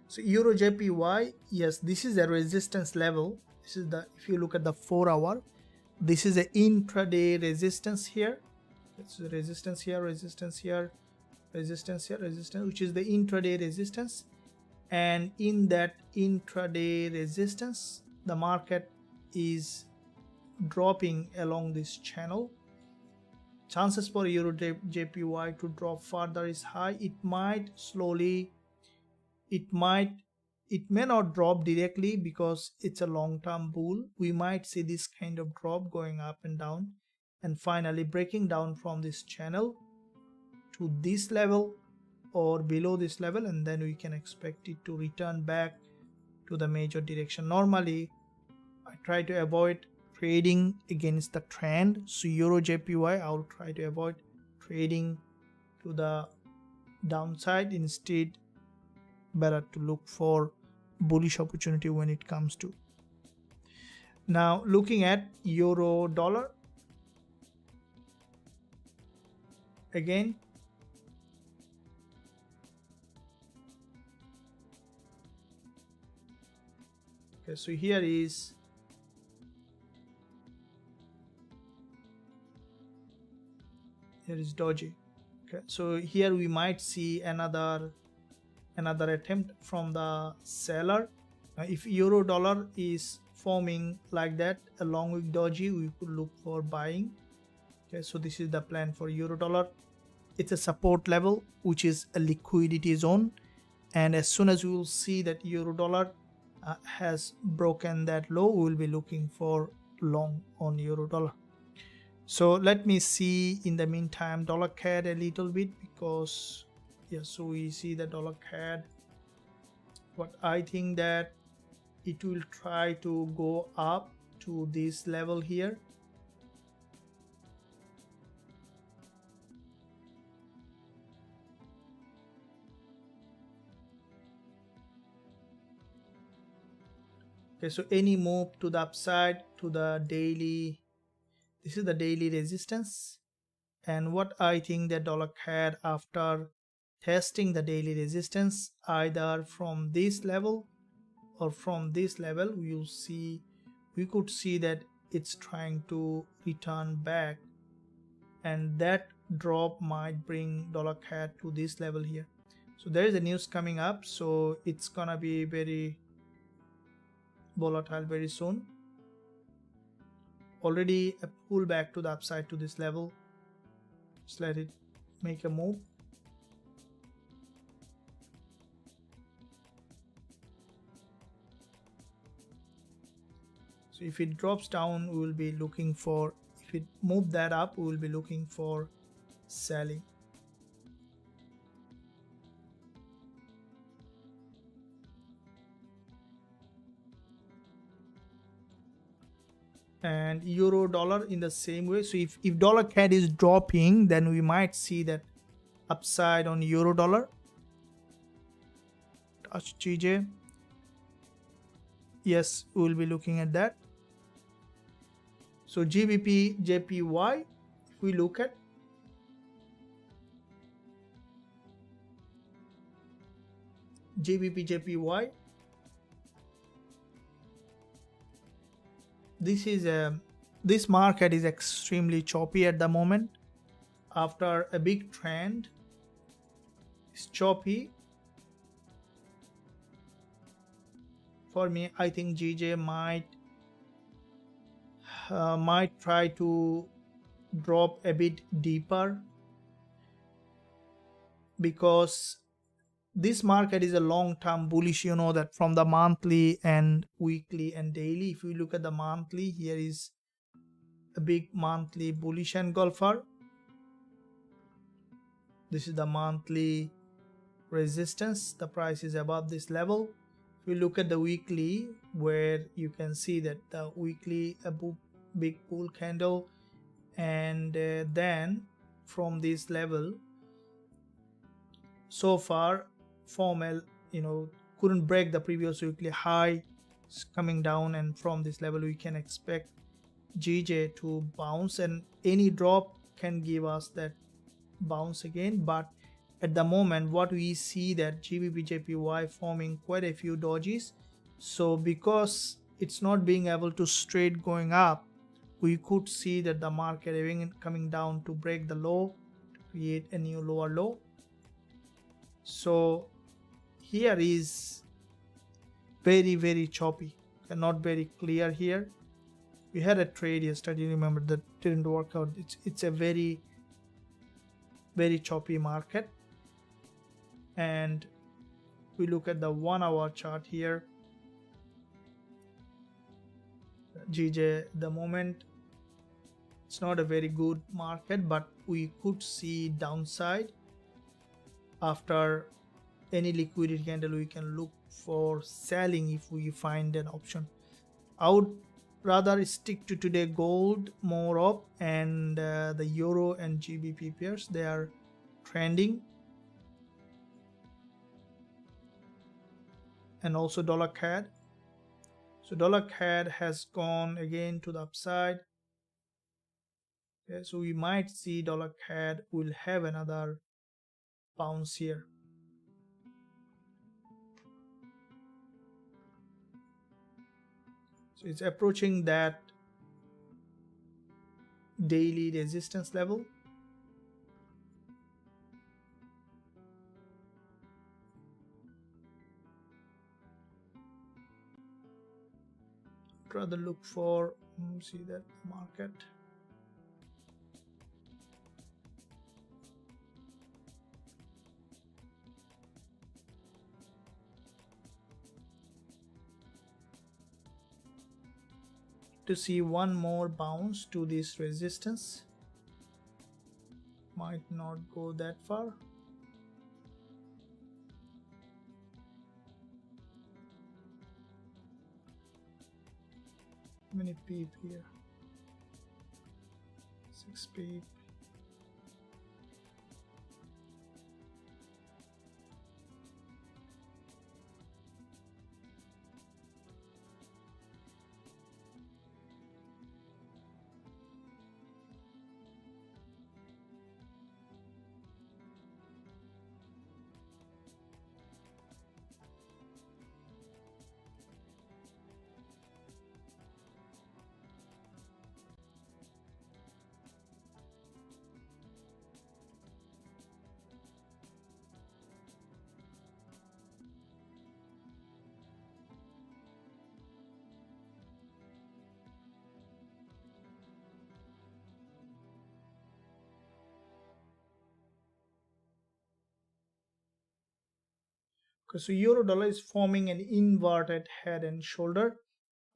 So Eurojpy, yes, this is a resistance level. This is the, if you look at the 4 hour, this is an intraday resistance here. It's a resistance here, resistance here, resistance here, resistance, which is the intraday resistance. And in that intraday resistance, the market is dropping along this channel. Chances for Eurojpy to drop further is high. It might slowly, it may not drop directly because it's a long-term bull. We might see this kind of drop going up and down and finally breaking down from this channel to this level or below this level, and then we can expect it to return back to the major direction. Normally I try to avoid trading against the trend, so Eurojpy I'll try to avoid trading to the downside. Instead, better to look for bullish opportunity when it comes to. Now looking at euro dollar again, okay, so here is doji. Okay, so here we might see another attempt from the seller. If euro dollar is forming like that along with doji, we could look for buying. Okay, so this is the plan for euro dollar. It's a support level, which is a liquidity zone, and as soon as we will see that euro dollar has broken that low, we will be looking for long on euro dollar. So let me see in the meantime dollar CAD a little bit, because yes, so we see the dollar CAD, but I think that it will try to go up to this level here. Okay, so any move to the upside to the daily, this is the daily resistance, and what I think that dollar CAD, after testing the daily resistance either from this level or from this level, we could see that it's trying to return back, and that drop might bring $CAD to this level here. So there is a news coming up, so it's gonna be very volatile very soon. Already a pullback to the upside to this level. Just let it make a move. So if it drops down, we will be looking for, if it moves that up, we will be looking for selling. And euro dollar in the same way. So if $CAD is dropping, then we might see that upside on euro dollar. Touch GJ. Yes, we will be looking at that. So Gbpusd, if we look at Gbpusd, this market is extremely choppy at the moment. After a big trend, it's choppy. For me, I think GJ might try to drop a bit deeper, because this market is a long-term bullish. You know that from the monthly and weekly and daily. If you look at the monthly, here is a big monthly bullish engulfer. This is the monthly resistance. The price is above this level. If you look at the weekly, where you can see that the weekly big bull candle, and then from this level so far formal, couldn't break the previous weekly high. It's coming down, and from this level we can expect GJ to bounce, and any drop can give us that bounce again. But at the moment, what we see that Gbpusd forming quite a few dojis. So because it's not being able to straight going up, we could see that the market even coming down to break the low, to create a new lower low. So here is very choppy and not very clear here. We had a trade yesterday, remember, that didn't work out. It's a very choppy market. And we look at the 1 hour chart here. GJ, the moment, it's not a very good market, but we could see downside. After any liquidity candle, we can look for selling if we find an option. I would rather stick to today gold more up, and the euro and GBP pairs, they are trending. And also $CAD. So $CAD has gone again to the upside. Okay, so we might see $CAD will have another bounce here. So it's approaching that daily resistance level. Rather look for, see that market. To see one more bounce to this resistance. Might not go that far. How many peep here? 6 peep. Okay, so euro dollar is forming an inverted head and shoulder.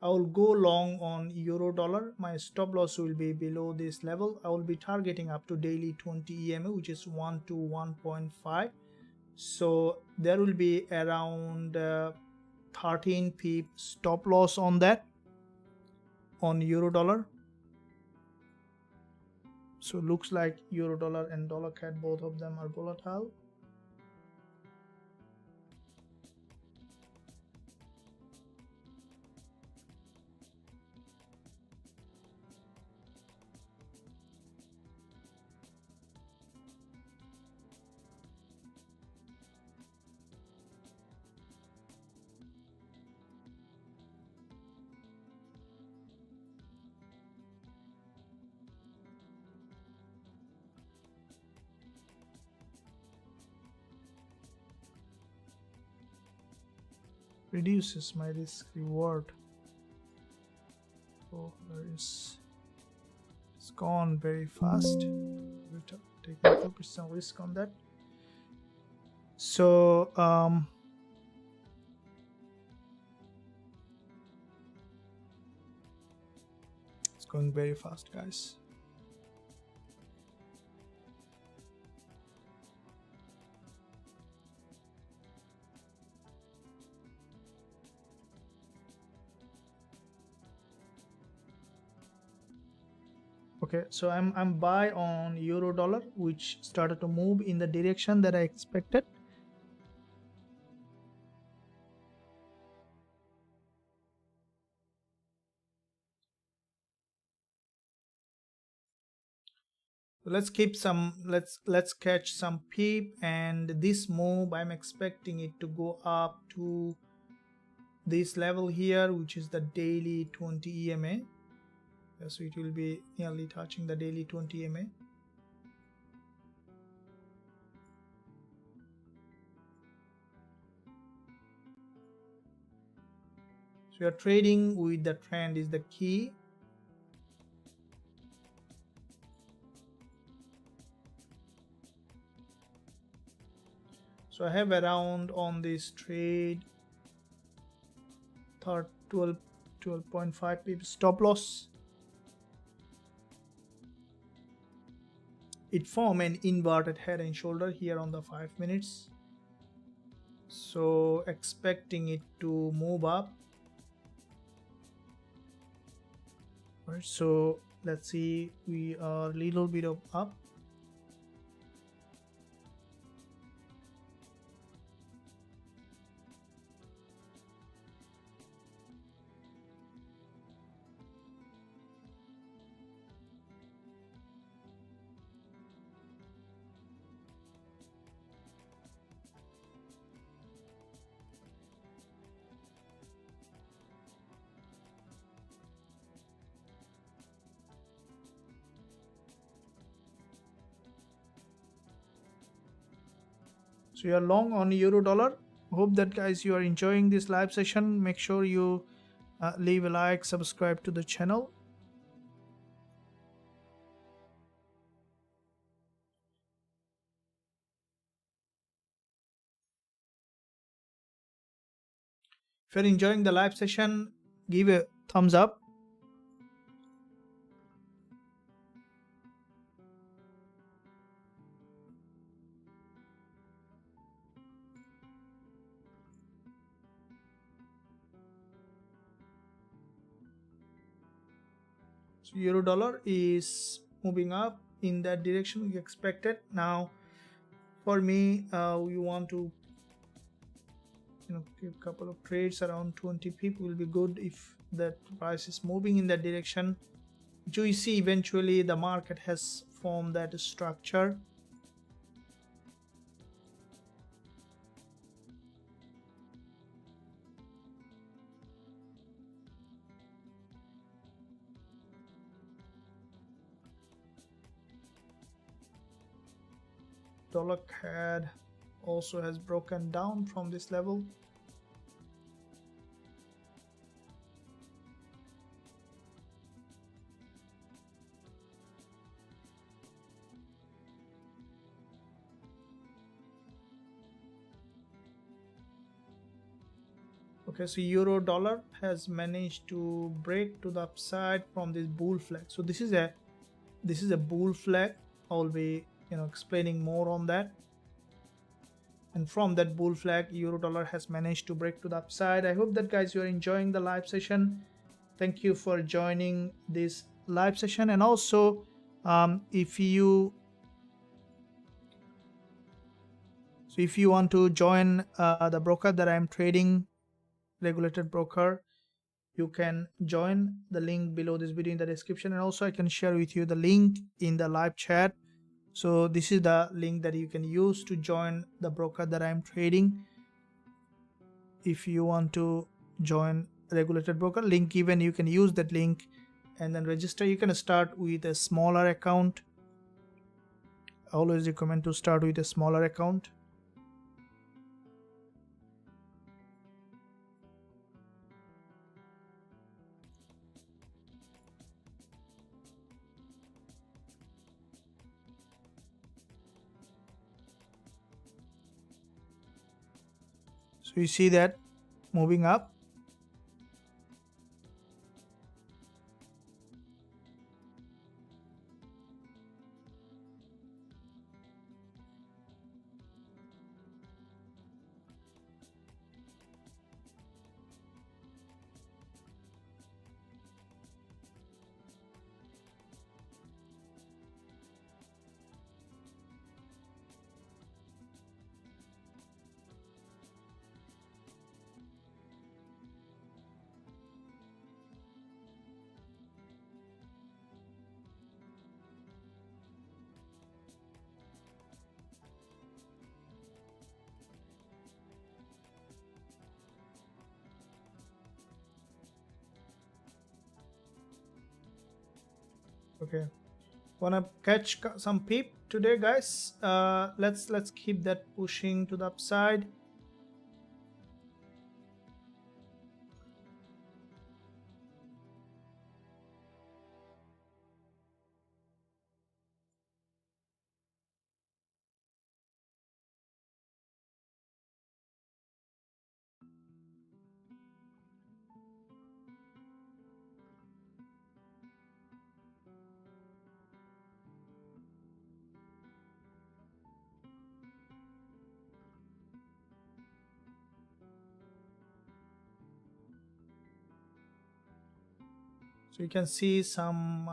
I will go long on euro dollar. My stop loss will be below this level. I will be targeting up to daily 20 EMA, which is 1 to 1.5. So there will be around 13 pip stop loss on that, on euro dollar. So looks like euro dollar and dollar CAD, both of them are volatile. Reduces my risk reward. Oh, it's gone very fast. Taking 2% risk on that. So it's going very fast, guys. Okay, so I'm buy on euro dollar, which started to move in the direction that I expected. Let's keep some, let's catch some peep, and this move I'm expecting it to go up to this level here, which is the daily 20 EMA. So it will be nearly touching the daily 20 EMA. So we are trading with the trend is the key. So I have around on this trade 12.5 pips stop loss. It formed an inverted head and shoulder here on the 5 minutes. So expecting it to move up. Right, so let's see, we are a little bit of up. So you are long on euro dollar. Hope that guys you are enjoying this live session. Make sure you leave a like, subscribe to the channel. If you're enjoying the live session, give a thumbs up. So euro dollar is moving up in that direction we expected. Now for me, we want to give a couple of trades around 20 pip will be good if that price is moving in that direction. You see eventually the market has formed that structure. Dollar CAD also has broken down from this level. Okay, so euro dollar has managed to break to the upside from this bull flag. So this is a bull flag. I'll be explaining more on that. And from that bull flag, euro dollar has managed to break to the upside. I hope that guys, you are enjoying the live session. Thank you for joining this live session. And also if you want to join the broker that I'm trading, regulated broker, you can join the link below this video in the description, and also I can share with you the link in the live chat. So this is the link that you can use to join the broker that I'm trading. If you want to join regulated broker, link given, you can use that link and then register. You can start with a smaller account. I always recommend to start with a smaller account. So you see that moving up. Okay, wanna catch some peep today, guys? Let's keep that pushing to the upside. So you can see some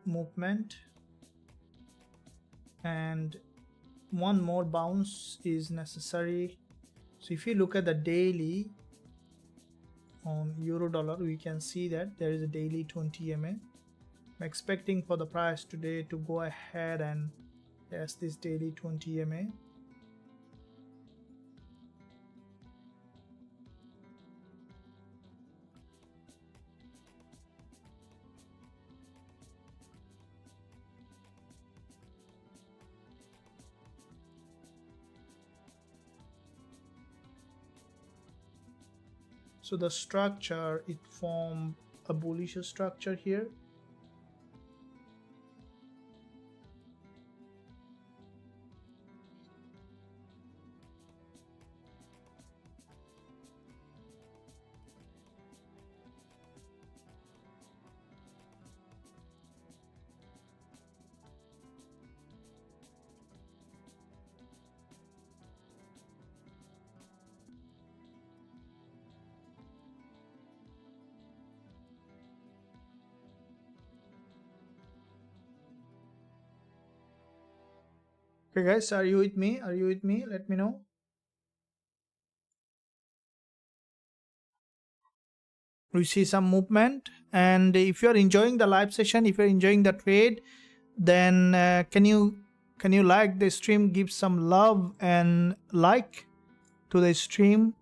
movement, and one more bounce is necessary. So if you look at the daily on euro dollar, we can see that there is a daily 20 MA. I'm expecting for the price today to go ahead and test this daily 20 MA. So the structure, it formed a bullish structure here. Okay guys, are you with me? Are you with me? Let me know. We see some movement, and if you're enjoying the live session, if you're enjoying the trade, then can you like the stream, give some love and like to the stream.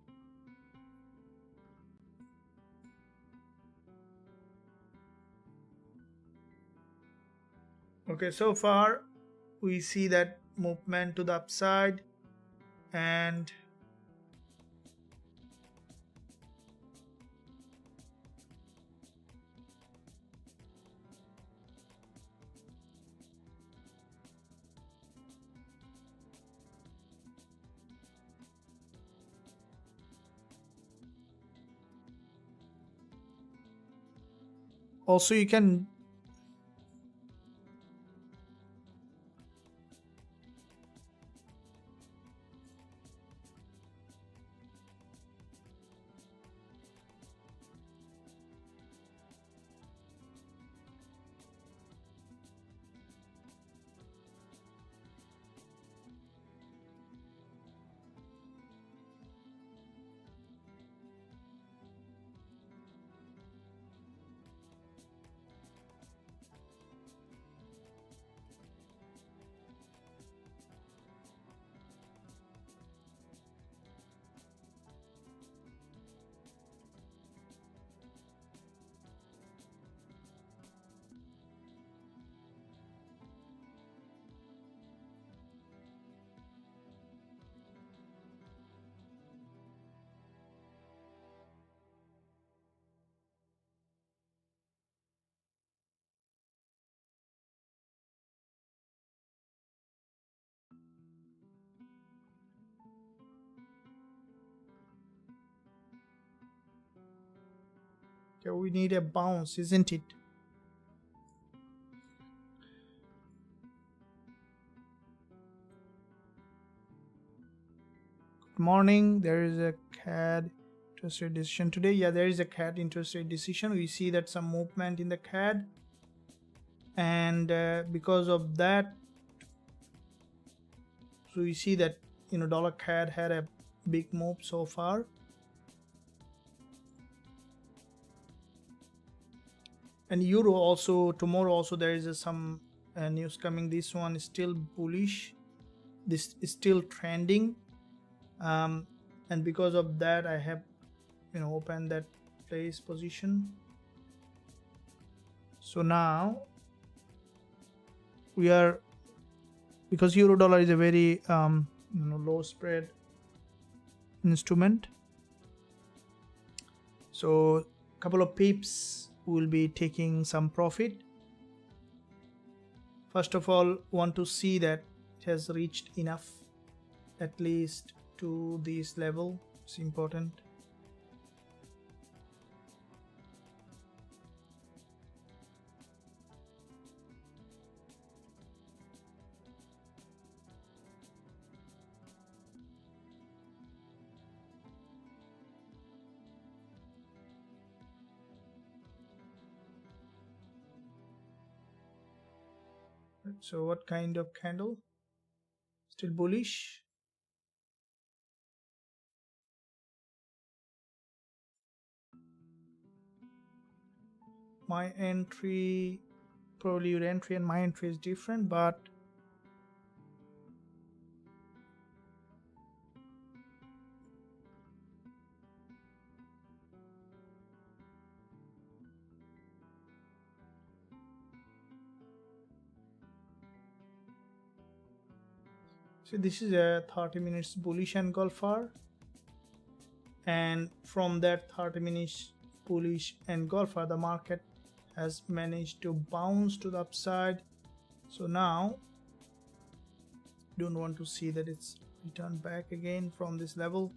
Okay, so far we see that movement to the upside, and Also you can we need a bounce, isn't it? Good morning. There is a CAD interest rate decision today. Yeah, there is a CAD interest rate decision. We see that some movement in the CAD, and because of that, so we see that dollar CAD had a big move so far. And euro also, tomorrow also there is some news coming. This one is still bullish, this is still trending, and because of that I have opened that place position. So now we are, because euro dollar is a very low spread instrument, so a couple of pips will be taking some profit. First of all, want to see that it has reached enough, at least to this level. It's important. So what kind of candle? Still bullish. My entry, probably your entry and my entry is different, but so this is a 30 minutes bullish engulfer, and from that 30 minutes bullish engulfer the market has managed to bounce to the upside. So now don't want to see that it's returned back again from this level.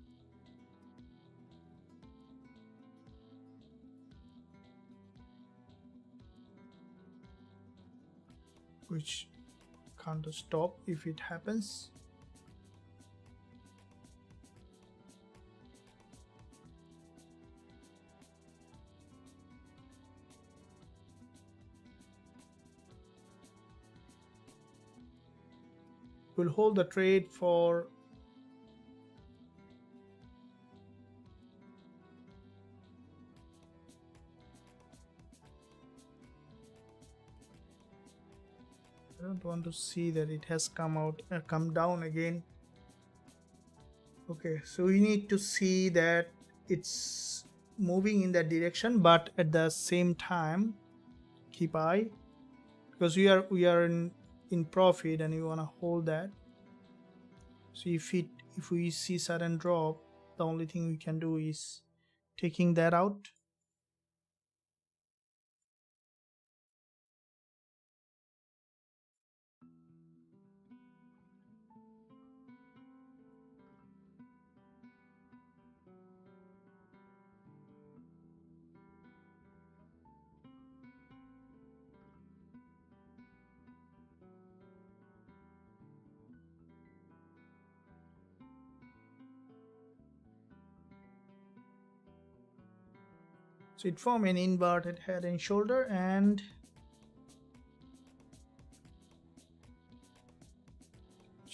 Which can't stop if it happens. We'll hold the trade for I don't want to see that it has come down again. Okay, so we need to see that it's moving in that direction, but at the same time keep eye, because we are in profit and we want to hold that. So if we see sudden drop, the only thing we can do is taking that out. So it formed an inverted head and shoulder, and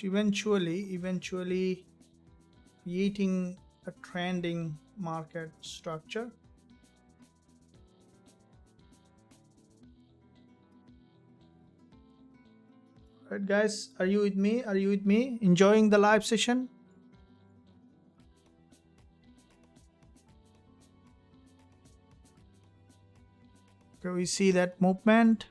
eventually creating a trending market structure. Right, guys, are you with me? Are you with me? Enjoying the live session? Okay, we see that movement.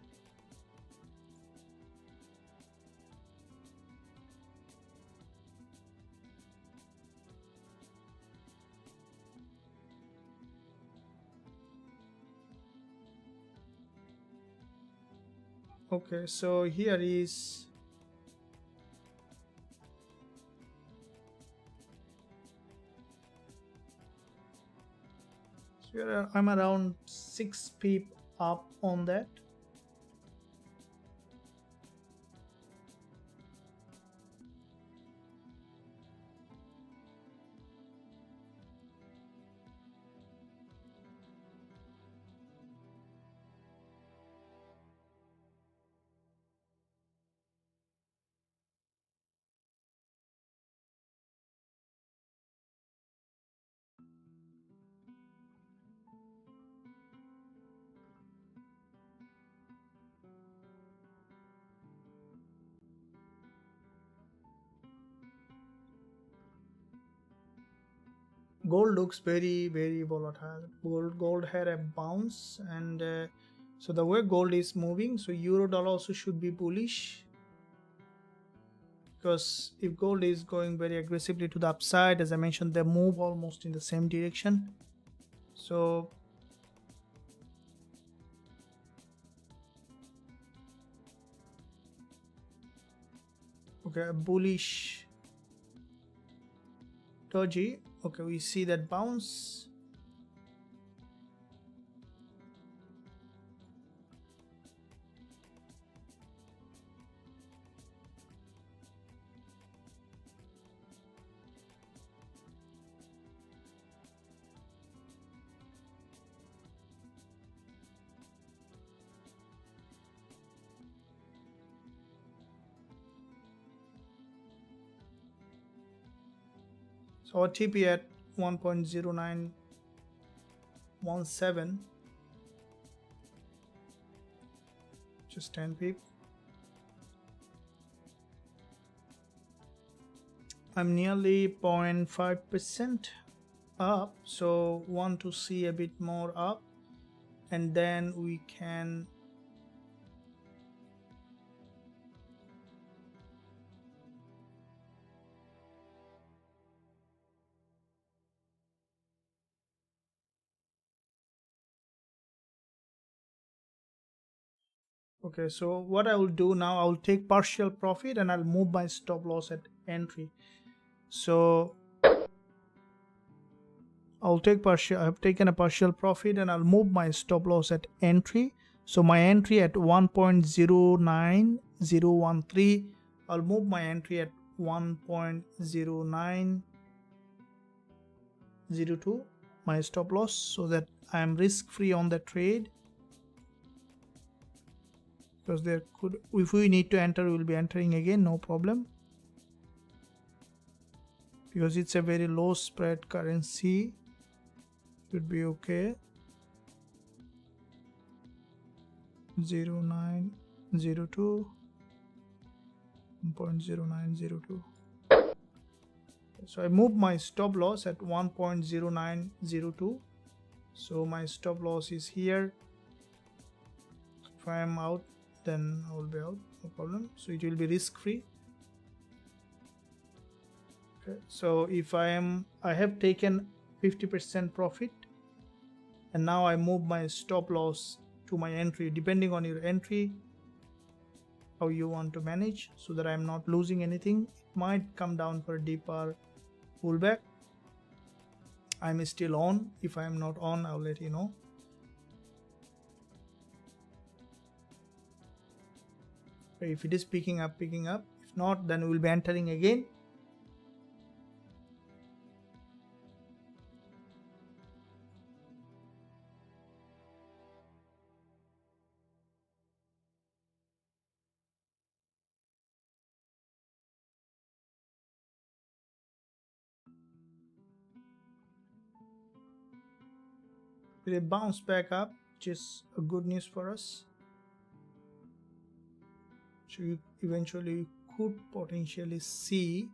Okay, so here is here I'm around 6 pip up on that. Gold looks very volatile. Gold had a bounce, and so the way gold is moving, so euro dollar also should be bullish, because if gold is going very aggressively to the upside, as I mentioned, they move almost in the same direction. So okay, bullish doji. Okay, we see that bounce. So our TP at 1.0917, just 10 pip. I'm nearly 0.5% up, so want to see a bit more up, and then we can okay, so what I will do now, I will take partial profit and I'll move my stop loss at entry. So I'll take I've taken a partial profit and I'll move my stop loss at entry. So my entry at 1.09013, I'll move my entry at 1.0902, my stop loss, so that I am risk free on the trade. Because there could, if we need to enter, we will be entering again, no problem, because it's a very low spread currency, should be okay. 0902, 1.0902. So I move my stop loss at 1.0902. So my stop loss is here. If I am out, then I will be out, no problem. So it will be risk free. Okay, so if I have taken 50% profit, and now I move my stop loss to my entry, depending on your entry, how you want to manage, so that I am not losing anything. It might come down for a deeper pullback. I'm still on. If I am not on, I'll let you know. If it is picking up. If not, then we'll be entering again. It bounced back up, which is a good news for us. So you eventually could potentially see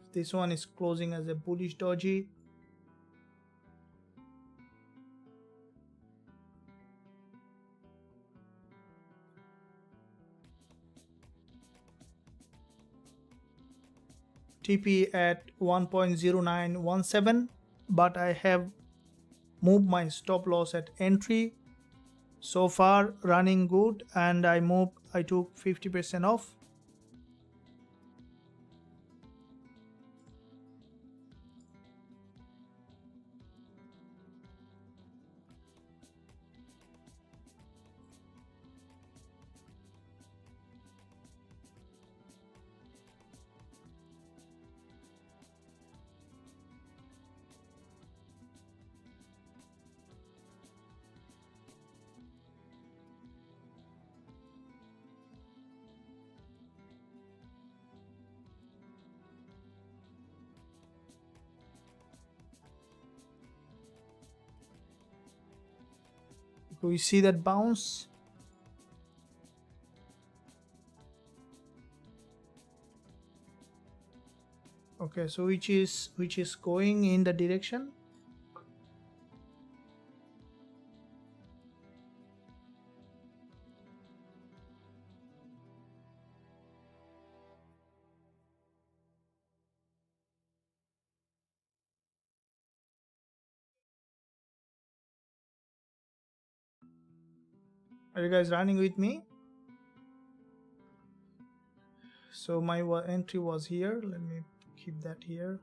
if this one is closing as a bullish doji. TP at 1.0917, but I have moved my stop loss at entry. So far running good, and I took 50% off. We see that bounce. Okay, so which is going in the direction. Are you guys running with me? So my entry was here. Let me keep that here.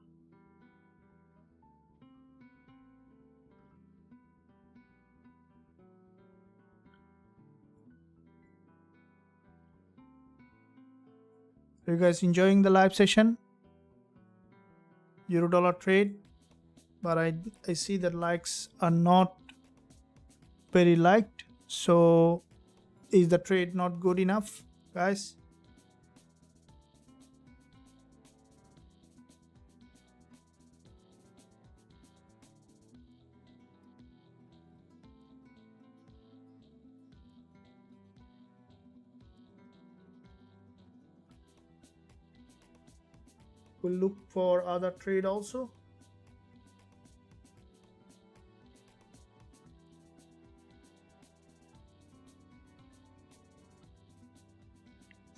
Are you guys enjoying the live session? Euro dollar trade, but I see that likes are not very liked. So is the trade not good enough, guys? We'll look for other trade also.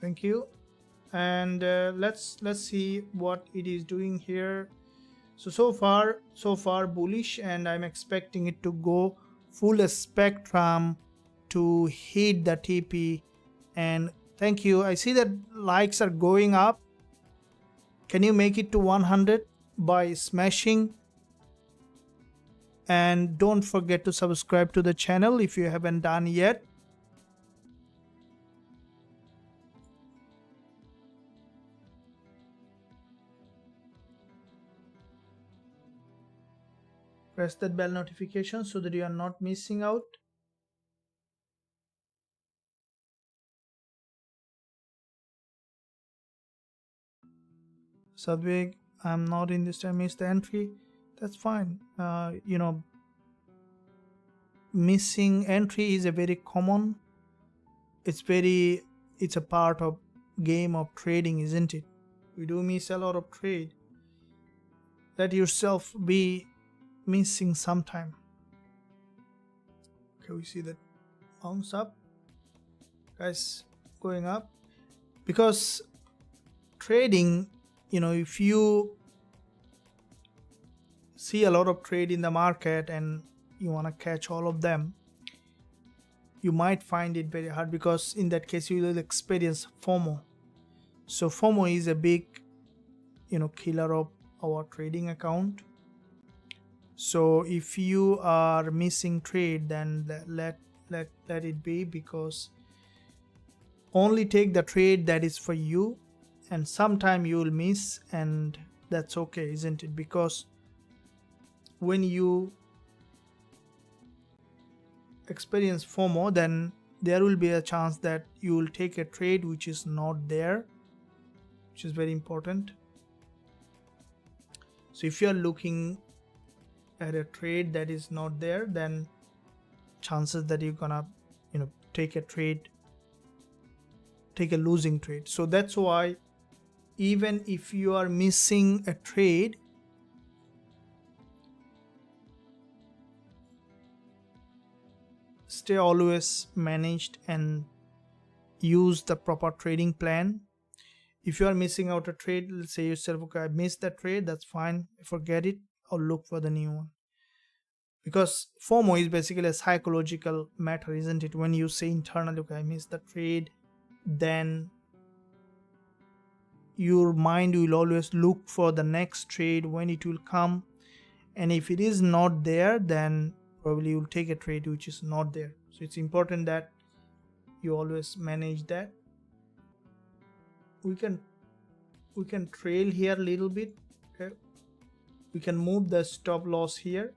Thank you. And let's see what it is doing here. So far bullish, and I'm expecting it to go full spectrum to hit the TP. And thank you. I see that likes are going up. Can you make it to 100 by smashing? And don't forget to subscribe to the channel if you haven't done yet. Press that bell notification so that you are not missing out. Sadvik, I'm not in this time, missed the entry. That's fine. Missing entry is a very common. It's a part of game of trading, isn't it? We do miss a lot of trade. Let yourself be missing sometime. Okay, we see that bounce up, guys, going up, because trading, if you see a lot of trade in the market and you want to catch all of them, you might find it very hard, because in that case you will experience FOMO. So FOMO is a big killer of our trading account. So if you are missing trade, then let it be, because only take the trade that is for you, and sometime you will miss, and that's okay, isn't it? Because when you experience FOMO, then there will be a chance that you will take a trade which is not there, which is very important. So if you are looking at a trade that is not there, then chances that you're gonna take a losing trade. So that's why even if you are missing a trade, stay always managed and use the proper trading plan. If you are missing out a trade, let's say yourself, okay, I missed that trade, that's fine, forget it, or look for the new one. Because FOMO is basically a psychological matter, isn't it? When you say internally, okay, I missed the trade, then your mind will always look for the next trade when it will come, and if it is not there, then probably you'll take a trade which is not there. So it's important that you always manage that. We can trail here a little bit. Okay, we can move the stop loss here,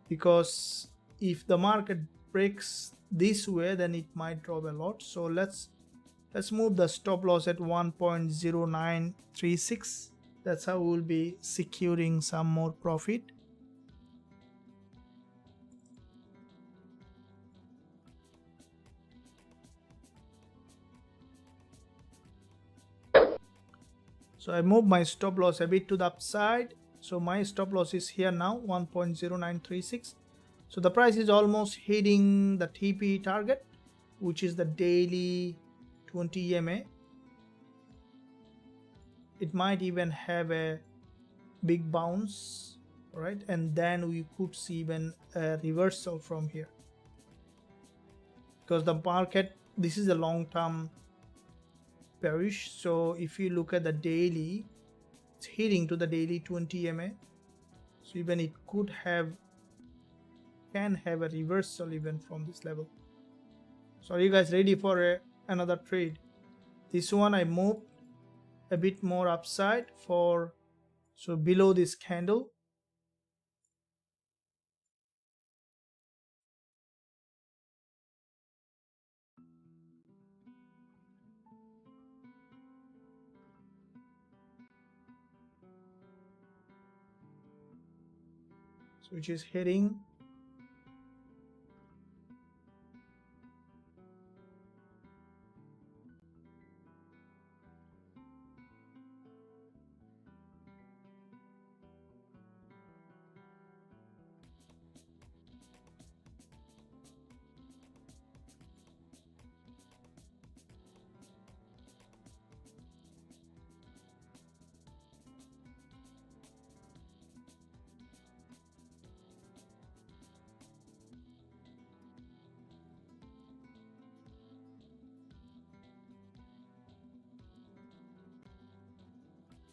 because if the market breaks this way, then it might drop a lot. So let's move the stop loss at 1.0936. That's how we'll be securing some more profit. So I move my stop loss a bit to the upside. So my stop loss is here now, 1.0936. So the price is almost hitting the TP target, which is the daily 20 EMA. It might even have a big bounce, right? And then we could see even a reversal from here, because the market, this is a long-term bearish. So if you look at the daily, it's hitting to the daily 20 EMA. So even it can have a reversal even from this level. So are you guys ready for another trade? This one I moved a bit more upside so below this candle. So which is hitting.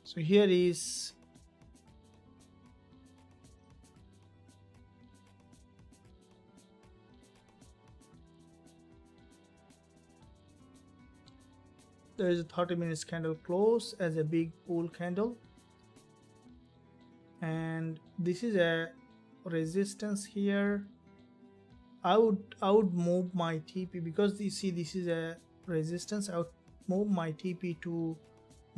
So here is there is a 30 minutes candle close as a big bull candle, and this is a resistance here. I would move my TP, because you see this is a resistance. I would move my TP to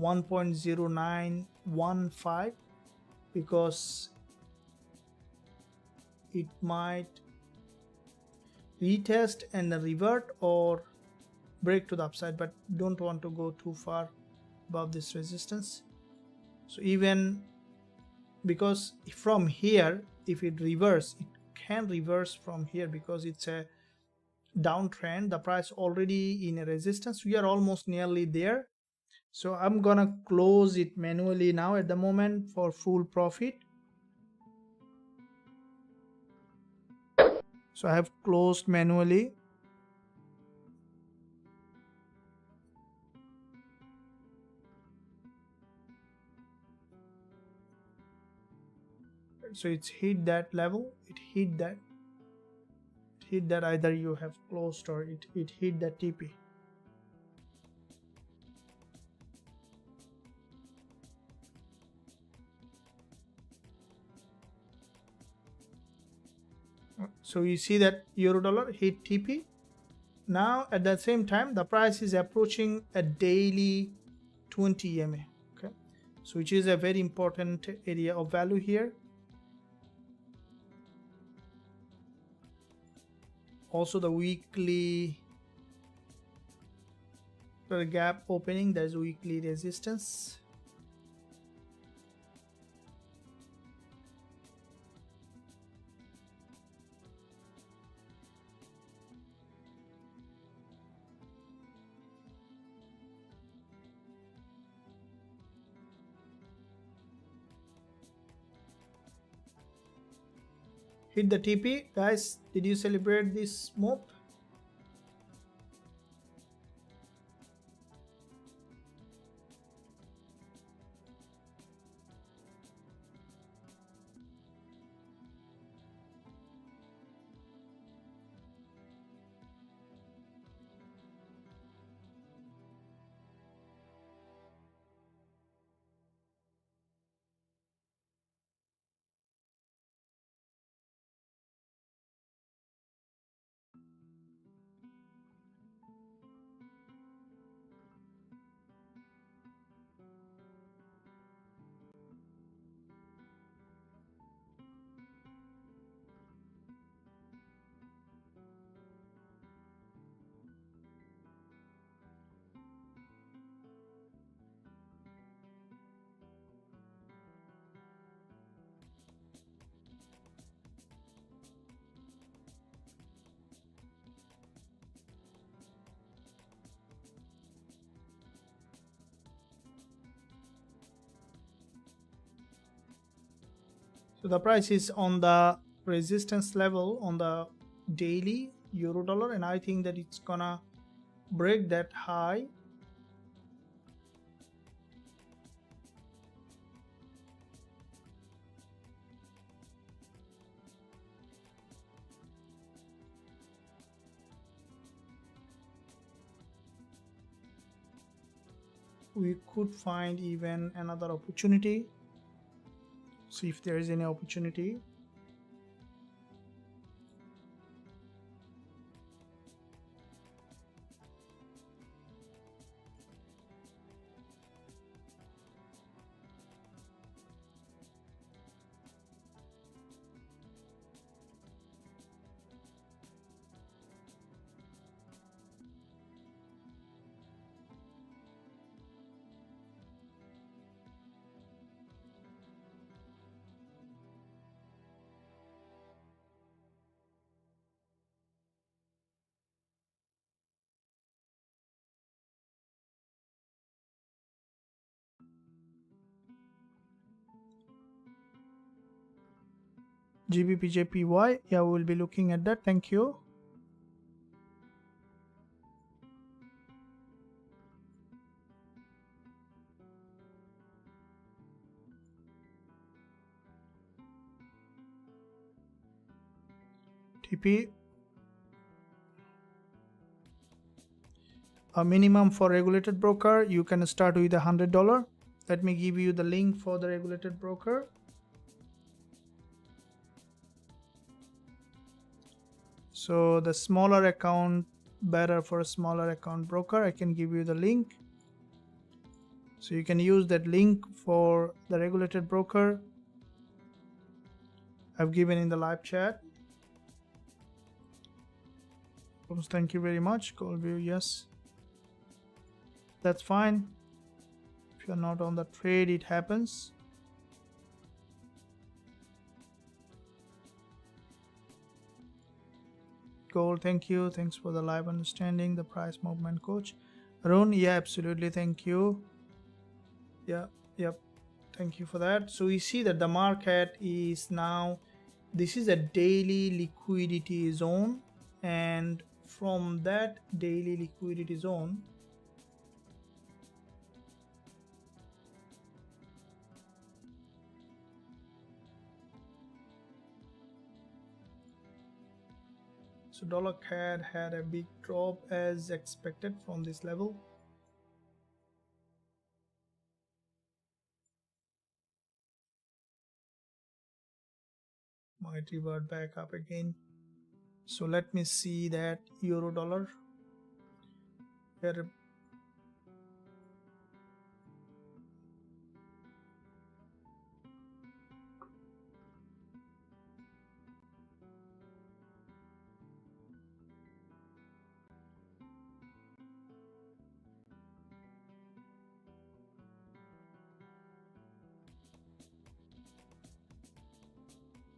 1.0915, because it might retest and revert or break to the upside, but don't want to go too far above this resistance. So even because from here, if it reverse, it can reverse from here, because it's a downtrend. The price already in a resistance. We are almost nearly there. So I'm gonna close it manually now at the moment for full profit. So I have closed manually. So it's hit that level, it hit that, either you have closed or it hit that TP. So you see that euro dollar hit TP. Now at the same time, the price is approaching a daily 20 EMA. Okay, so which is a very important area of value here. Also the weekly gap opening, there's weekly resistance. Hit the TP, guys. Did you celebrate this move? So the price is on the resistance level on the daily euro dollar, and I think that it's gonna break that high. We could find even another opportunity. See if there is any opportunity. Gbpsd, yeah, we will be looking at that. Thank you. TP. A minimum for regulated broker, you can start with $100. Let me give you the link for the regulated broker. So the smaller account, better for a smaller account broker, I can give you the link. So you can use that link for the regulated broker. I've given in the live chat. Thank you very much. Call view, yes. That's fine. If you're not on the trade, it happens. Gold, thank you. Thanks for the live understanding. The price movement coach. Arun, yeah, absolutely. Thank you. Yeah, yep. Thank you for that. So we see that the market is now, this is a daily liquidity zone, and from that daily liquidity zone, so dollar CAD had a big drop as expected from this level. Might revert back up again. So let me see that euro dollar. Here,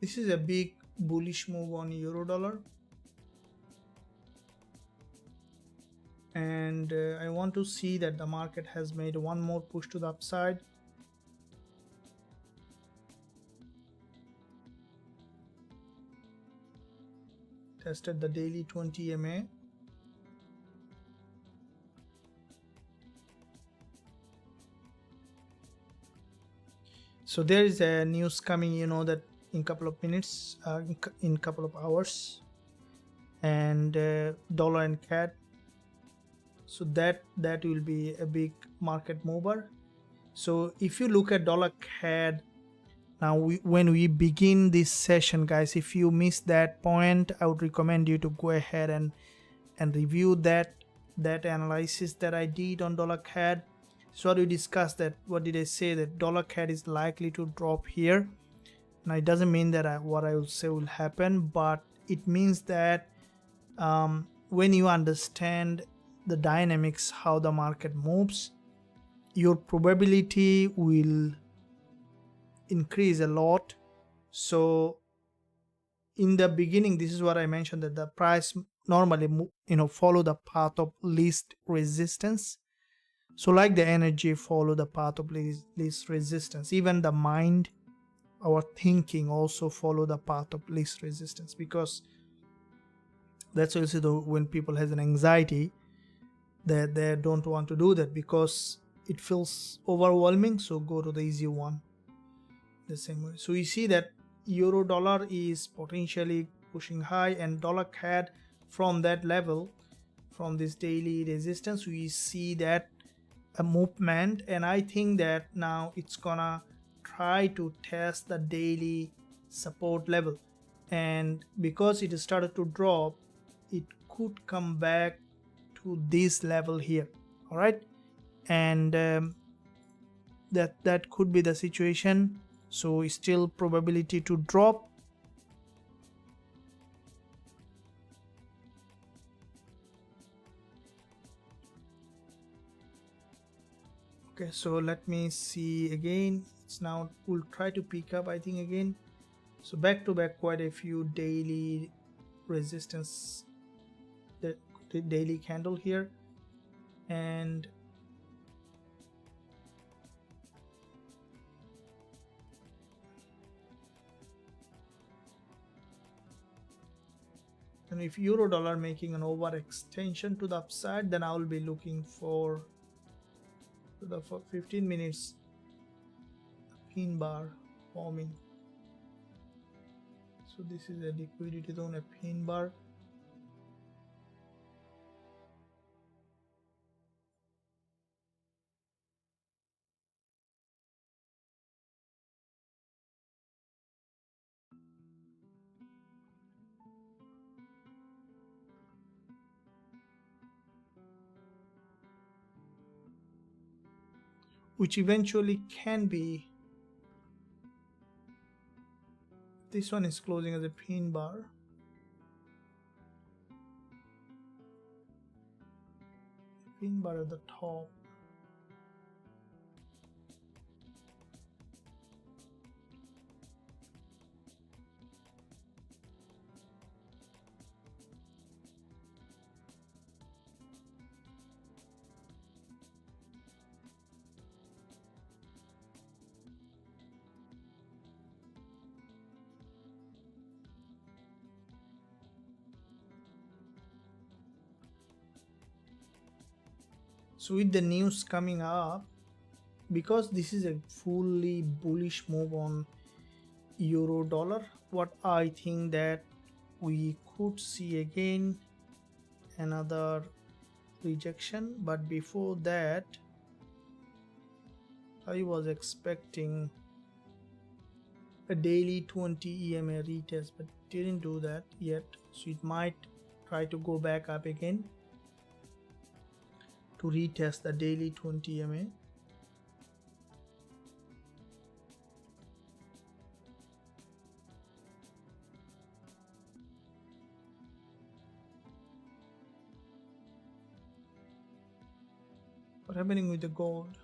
This is a big bullish move on euro dollar, and I want to see that the market has made one more push to the upside. Tested the daily 20 EMA. So there is a news coming, you know, that in couple of minutes, in couple of hours, and dollar and CAD. So that will be a big market mover. So if you look at dollar CAD now, when we begin this session, guys, if you missed that point, I would recommend you to go ahead and review that analysis that I did on dollar CAD. So we discussed that, what did I say, that dollar CAD is likely to drop here. Now it doesn't mean that what I will say will happen, but it means that when you understand the dynamics, how the market moves, your probability will increase a lot. So in the beginning, this is what I mentioned, that the price normally follow the path of least resistance. So like the energy follow the path of least resistance, even the mind, our thinking also follow the path of least resistance, because that's also when people has an anxiety, they don't want to do that because it feels overwhelming, so go to the easy one the same way. So you see that euro dollar is potentially pushing high, and dollar CAD from that level, from this daily resistance, we see that a movement, and I think that now it's gonna try to test the daily support level, and because it started to drop, it could come back to this level here. All right, and that could be the situation. So still probability to drop. Okay, so let me see again. It's now, we'll try to pick up, I think, again. So back to back, quite a few daily resistance, the daily candle here, and if euro dollar making an overextension to the upside, then I will be looking for the 15 minutes pin bar forming. So this is a liquidity zone, a pin bar. Which eventually can be, this one is closing as a pin bar. Pin bar at the top. So with the news coming up, because this is a fully bullish move on euro dollar, what I think that we could see again another rejection, but before that I was expecting a daily 20 EMA retest, but didn't do that yet. So it might try to go back up again to retest the daily 20 EMA. What's happening with the gold?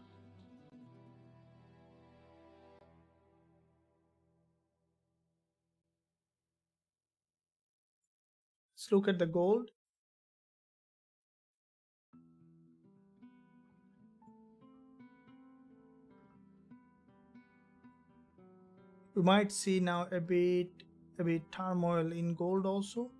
Let's look at the gold. We might see now a bit turmoil in gold also.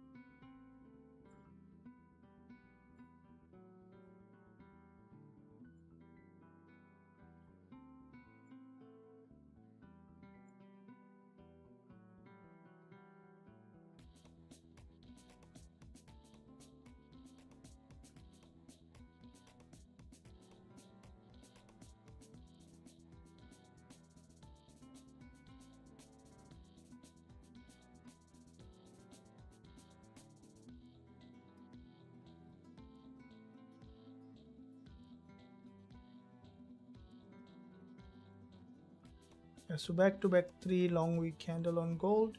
So back to back 3 long week candle on gold.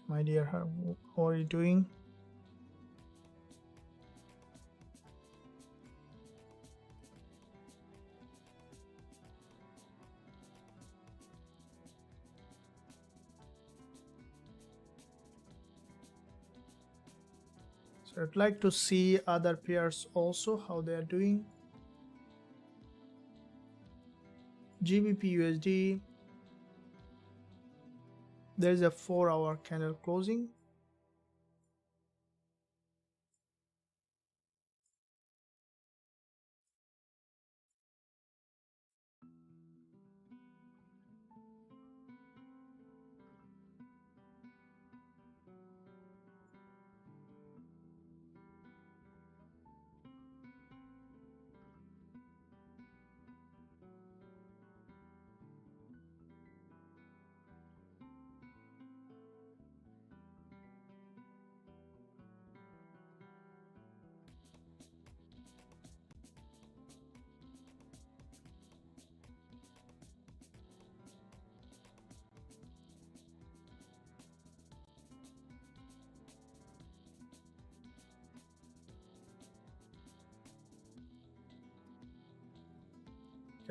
My dear, how are you doing? So I'd like to see other pairs also, how they are doing. Gbpusd, there's a 4-hour candle closing.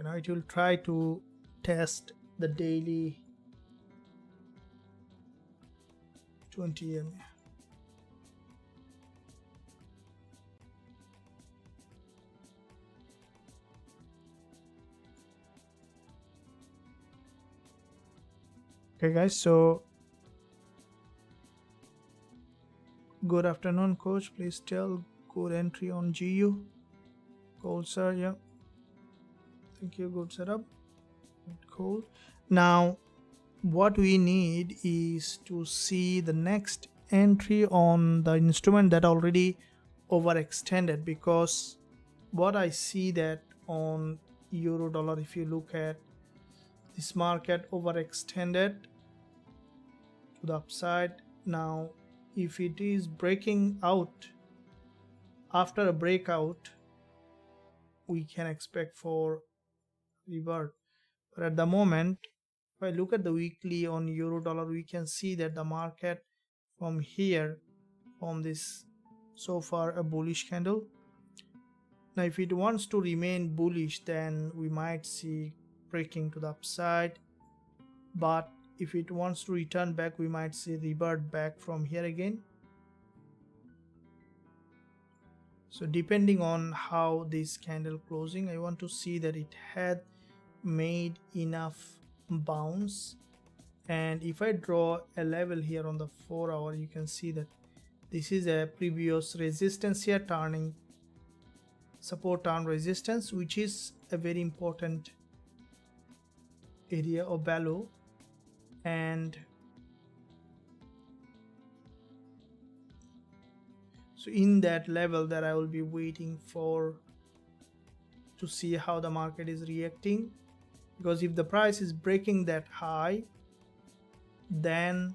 Now it will try to test the daily 20 EMA. Okay guys, so good afternoon coach, please tell good entry on GU. Cool sir, yeah, thank you, good setup, cool. Now what we need is to see the next entry on the instrument that already overextended, because what I see that on euro dollar, if you look at this market overextended to the upside. Now if it is breaking out, after a breakout we can expect for revert, but at the moment if I look at the weekly on euro dollar, we can see that the market from here, from this, so far a bullish candle. Now if it wants to remain bullish, then we might see breaking to the upside, but if it wants to return back, we might see revert back from here again. So depending on how this candle closing, I want to see that it had made enough bounce, and if I draw a level here on the 4-hour, you can see that this is a previous resistance here, turning support turn resistance, which is a very important area of value. And so in that level that I will be waiting for to see how the market is reacting, because if the price is breaking that high, then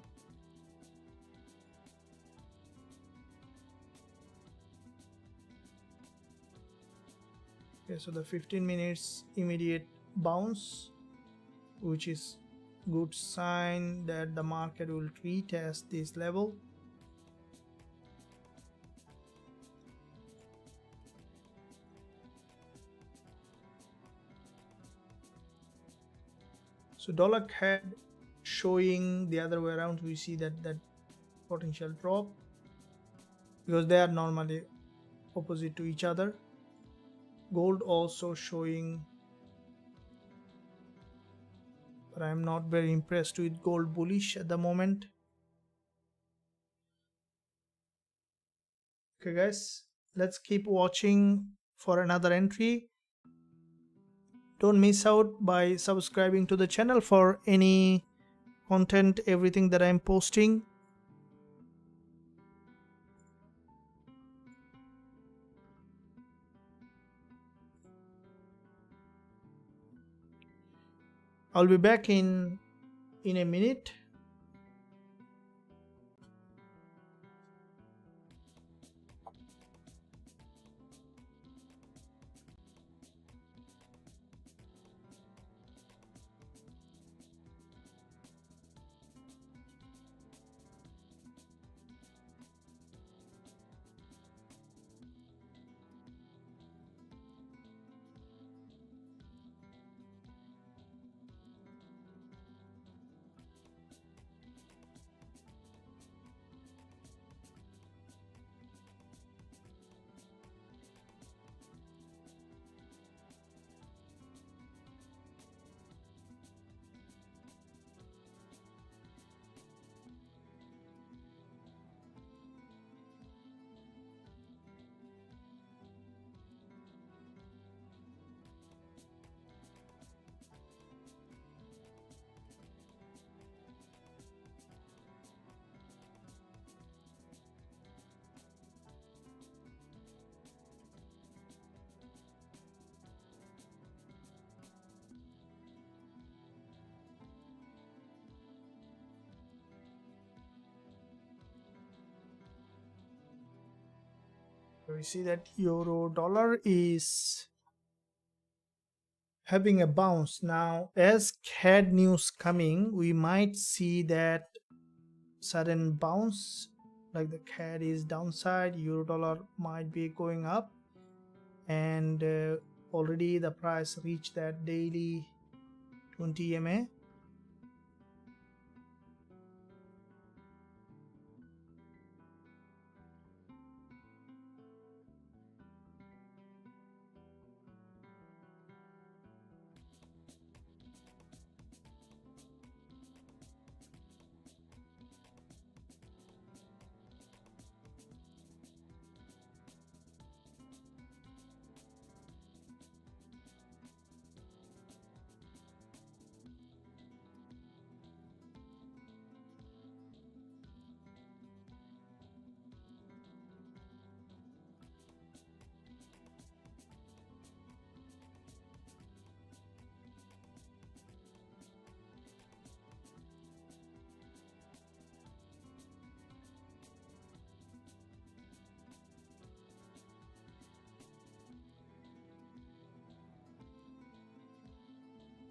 okay, so the 15 minutes immediate bounce, which is good sign that the market will retest this level. So dollar CAD showing the other way around. We see that potential drop because they are normally opposite to each other. Gold also showing, but I'm not very impressed with gold bullish at the moment. Okay guys, let's keep watching for another entry. Don't miss out by subscribing to the channel for any content, everything that I'm posting. I'll be back in a minute. We see that euro dollar is having a bounce. Now as CAD news coming, we might see that sudden bounce, like the CAD is downside, euro dollar might be going up, and already the price reached that daily 20 MA.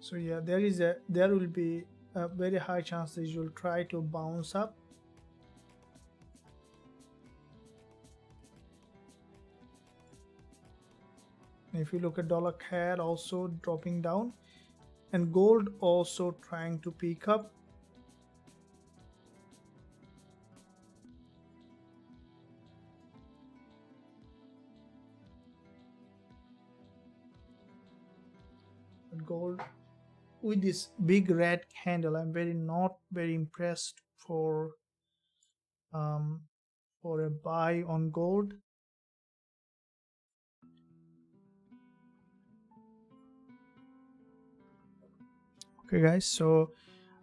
So yeah, there will be a very high chance that you will try to bounce up. If you look at dollar CAD also dropping down, and gold also trying to pick up. But gold with this big red candle, I'm not very impressed for a buy on gold. Okay guys, so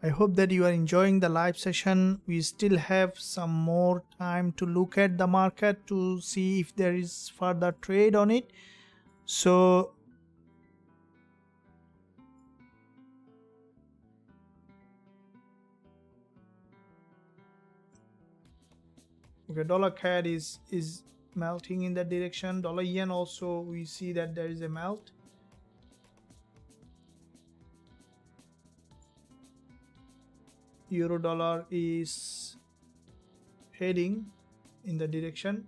I hope that you are enjoying the live session. We still have some more time to look at the market to see if there is further trade on it. So okay, dollar CAD is melting in that direction. Dollar yen also, we see that there is a melt. euro dollar is heading in the direction.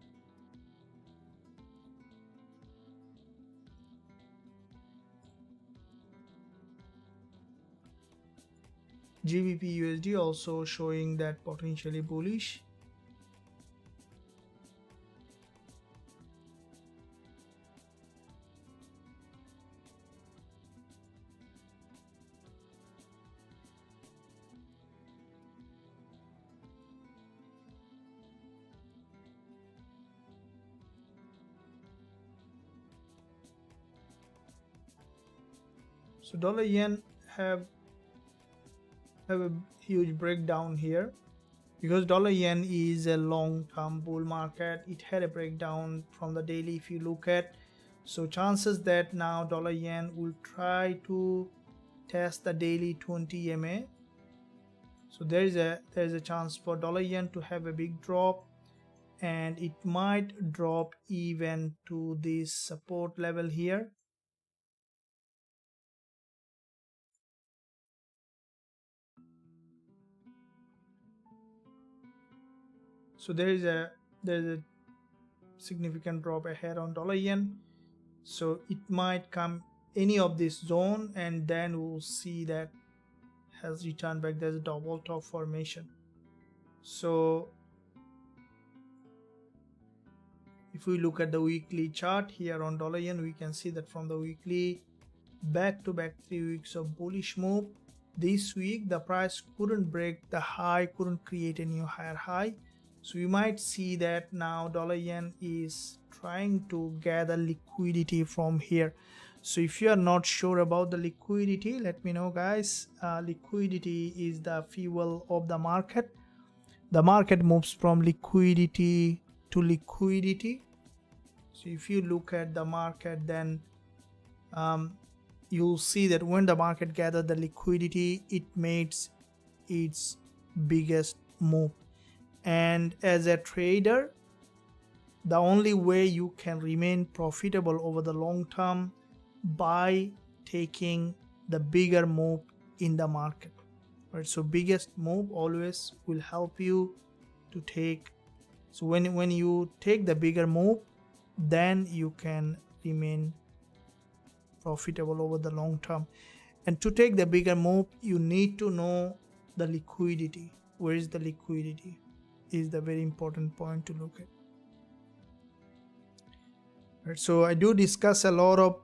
GBP USD also showing that potentially bullish. So dollar yen have a huge breakdown here, because dollar yen is a long-term bull market. It had a breakdown from the daily if you look at. So chances that now dollar yen will try to test the daily 20 EMA. So there is a chance for dollar yen to have a big drop, and it might drop even to this support level here. So there is a significant drop ahead on dollar yen. So it might come any of this zone, and then we'll see that has returned back. There's a double top formation. So if we look at the weekly chart here on dollar yen, we can see that from the weekly, back to back 3 weeks of bullish move. This week the price couldn't break the high, couldn't create a new higher high. So we might see that now dollar yen is trying to gather liquidity from here. So if you are not sure about the liquidity, let me know, guys. Liquidity is the fuel of the market. The market moves from liquidity to liquidity. So if you look at the market, then you'll see that when the market gathers the liquidity, it makes its biggest move. And as a trader, the only way you can remain profitable over the long term by taking the bigger move in the market, right? So biggest move always will help you to take. So when you take the bigger move, then you can remain profitable over the long term. And to take the bigger move, you need to know the liquidity. Where is the liquidity is the very important point to look at. Right, so I do discuss a lot of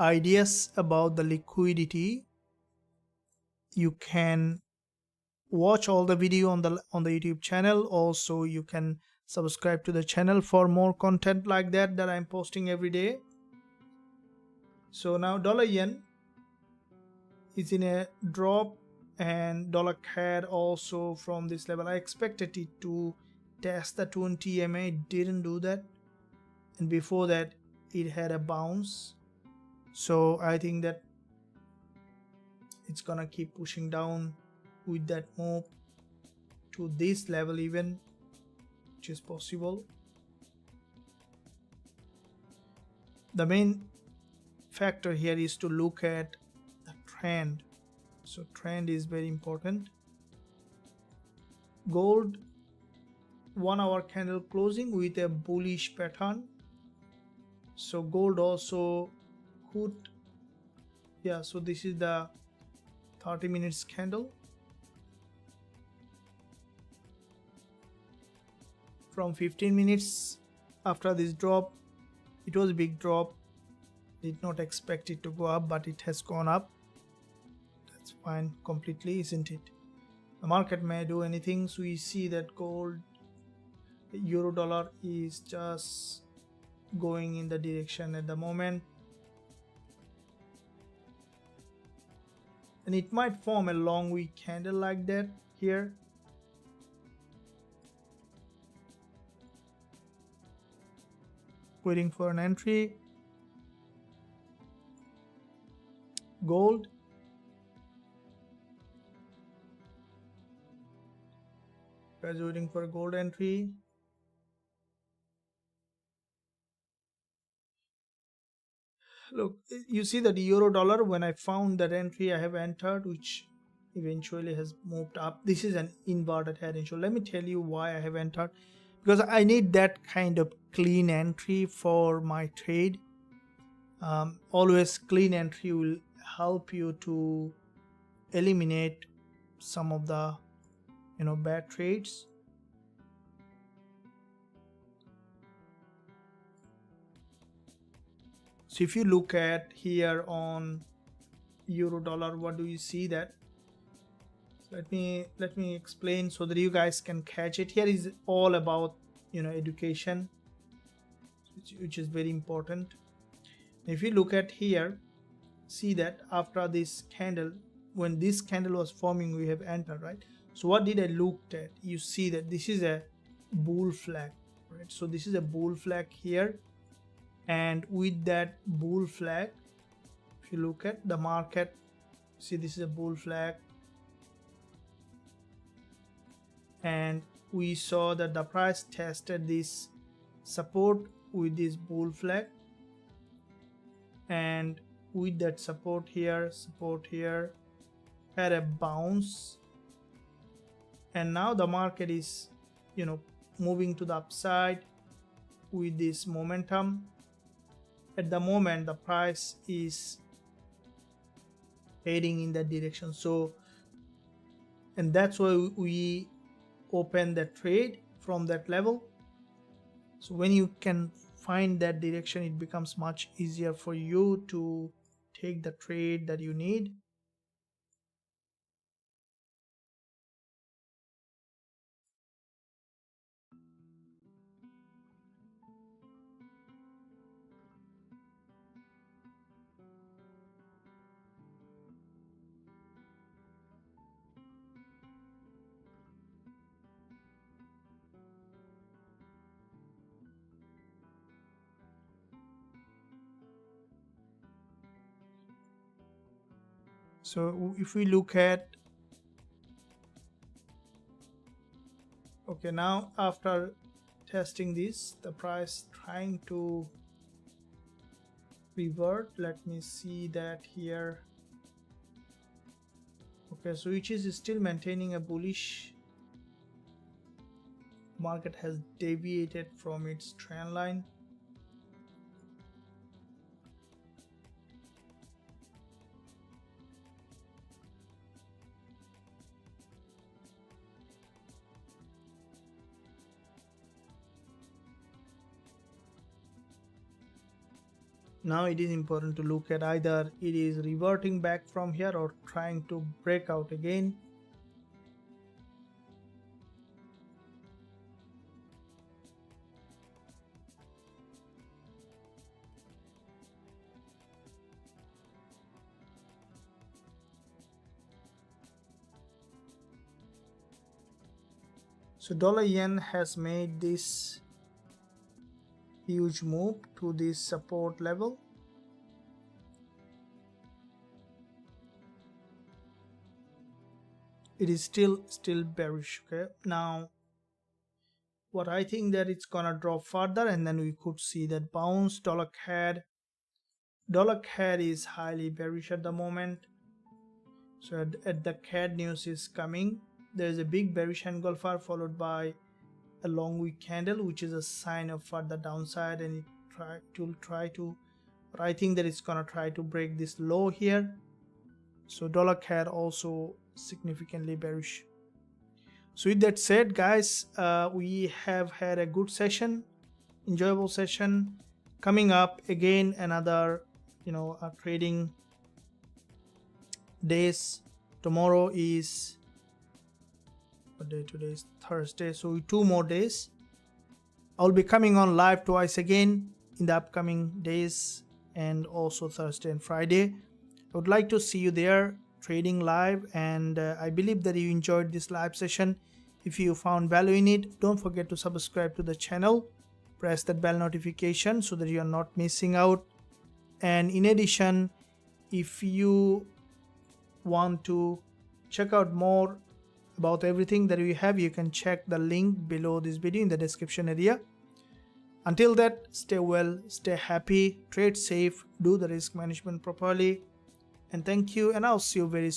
ideas about the liquidity. You can watch all the video on the YouTube channel. Also, you can subscribe to the channel for more content like that I'm posting every day. So now dollar yen is in a drop, and dollar CAD also from this level. I expected it to test the 20 EMA. It didn't do that, and before that it had a bounce. So I think that it's gonna keep pushing down with that move to this level even, which is possible. The main factor here is to look at the trend. So trend is very important. Gold 1 hour candle closing with a bullish pattern. So gold also could, yeah, so this is the 30 minutes candle. From 15 minutes after this drop, it was a big drop. Did not expect it to go up, but it has gone up. That's fine completely, isn't it? The market may do anything. So we see that gold, euro dollar is just going in the direction at the moment, and it might form a long week candle like that here. Waiting for an entry. Gold, guys, waiting for a gold entry. Look, you see that euro dollar, when I found that entry I have entered, which eventually has moved up. This is an inverted head and shoulder. Let me tell you why I have entered, because I need that kind of clean entry for my trade. Always clean entry will help you to eliminate some of the bad trades. So if you look at here on euro dollar, what do you see that? Let me explain so that you guys can catch it. Here is all about education, which is very important. If you look at here, see that after this candle, when this candle was forming, we have entered, right? So what did I looked at? You see that this is a bull flag, right? So this is a bull flag here, and with that bull flag, if you look at the market, see this is a bull flag, and we saw that the price tested this support with this bull flag, and with that support here, had a bounce, and now the market is moving to the upside with this momentum. At the moment the price is heading in that direction, so, and that's why we open the trade from that level. So when you can find that direction, it becomes much easier for you to take the trade that you need. So if we look at, okay, now after testing this, the price trying to revert. Let me see that here. Okay, so which is still maintaining a bullish. Market has deviated from its trend line. Now it is important to look at either it is reverting back from here or trying to break out again. So dollar yen has made this huge move to this support level. It is still bearish. Okay, now what I think that it's gonna drop further, and then we could see that bounce. Dollar CAD is highly bearish at the moment. So at the CAD news is coming, there is a big bearish engulfer followed by a long wick candle, which is a sign of further downside, and it will try to, but I think that it's gonna try to break this low here. So dollar CAD also significantly bearish. So with that said, guys, we have had a good session, enjoyable session. Coming up again another trading days. Tomorrow is what day? Today is Thursday, so 2 more days. I'll be coming on live twice again in the upcoming days, and also Thursday and Friday. I would like to see you there trading live, and I believe that you enjoyed this live session. If you found value in it, don't forget to subscribe to the channel, press that bell notification so that you are not missing out. And in addition, if you want to check out more about everything that we have, you can check the link below this video in the description area. Until that, stay well, stay happy, trade safe, do the risk management properly, and thank you, and I'll see you very soon.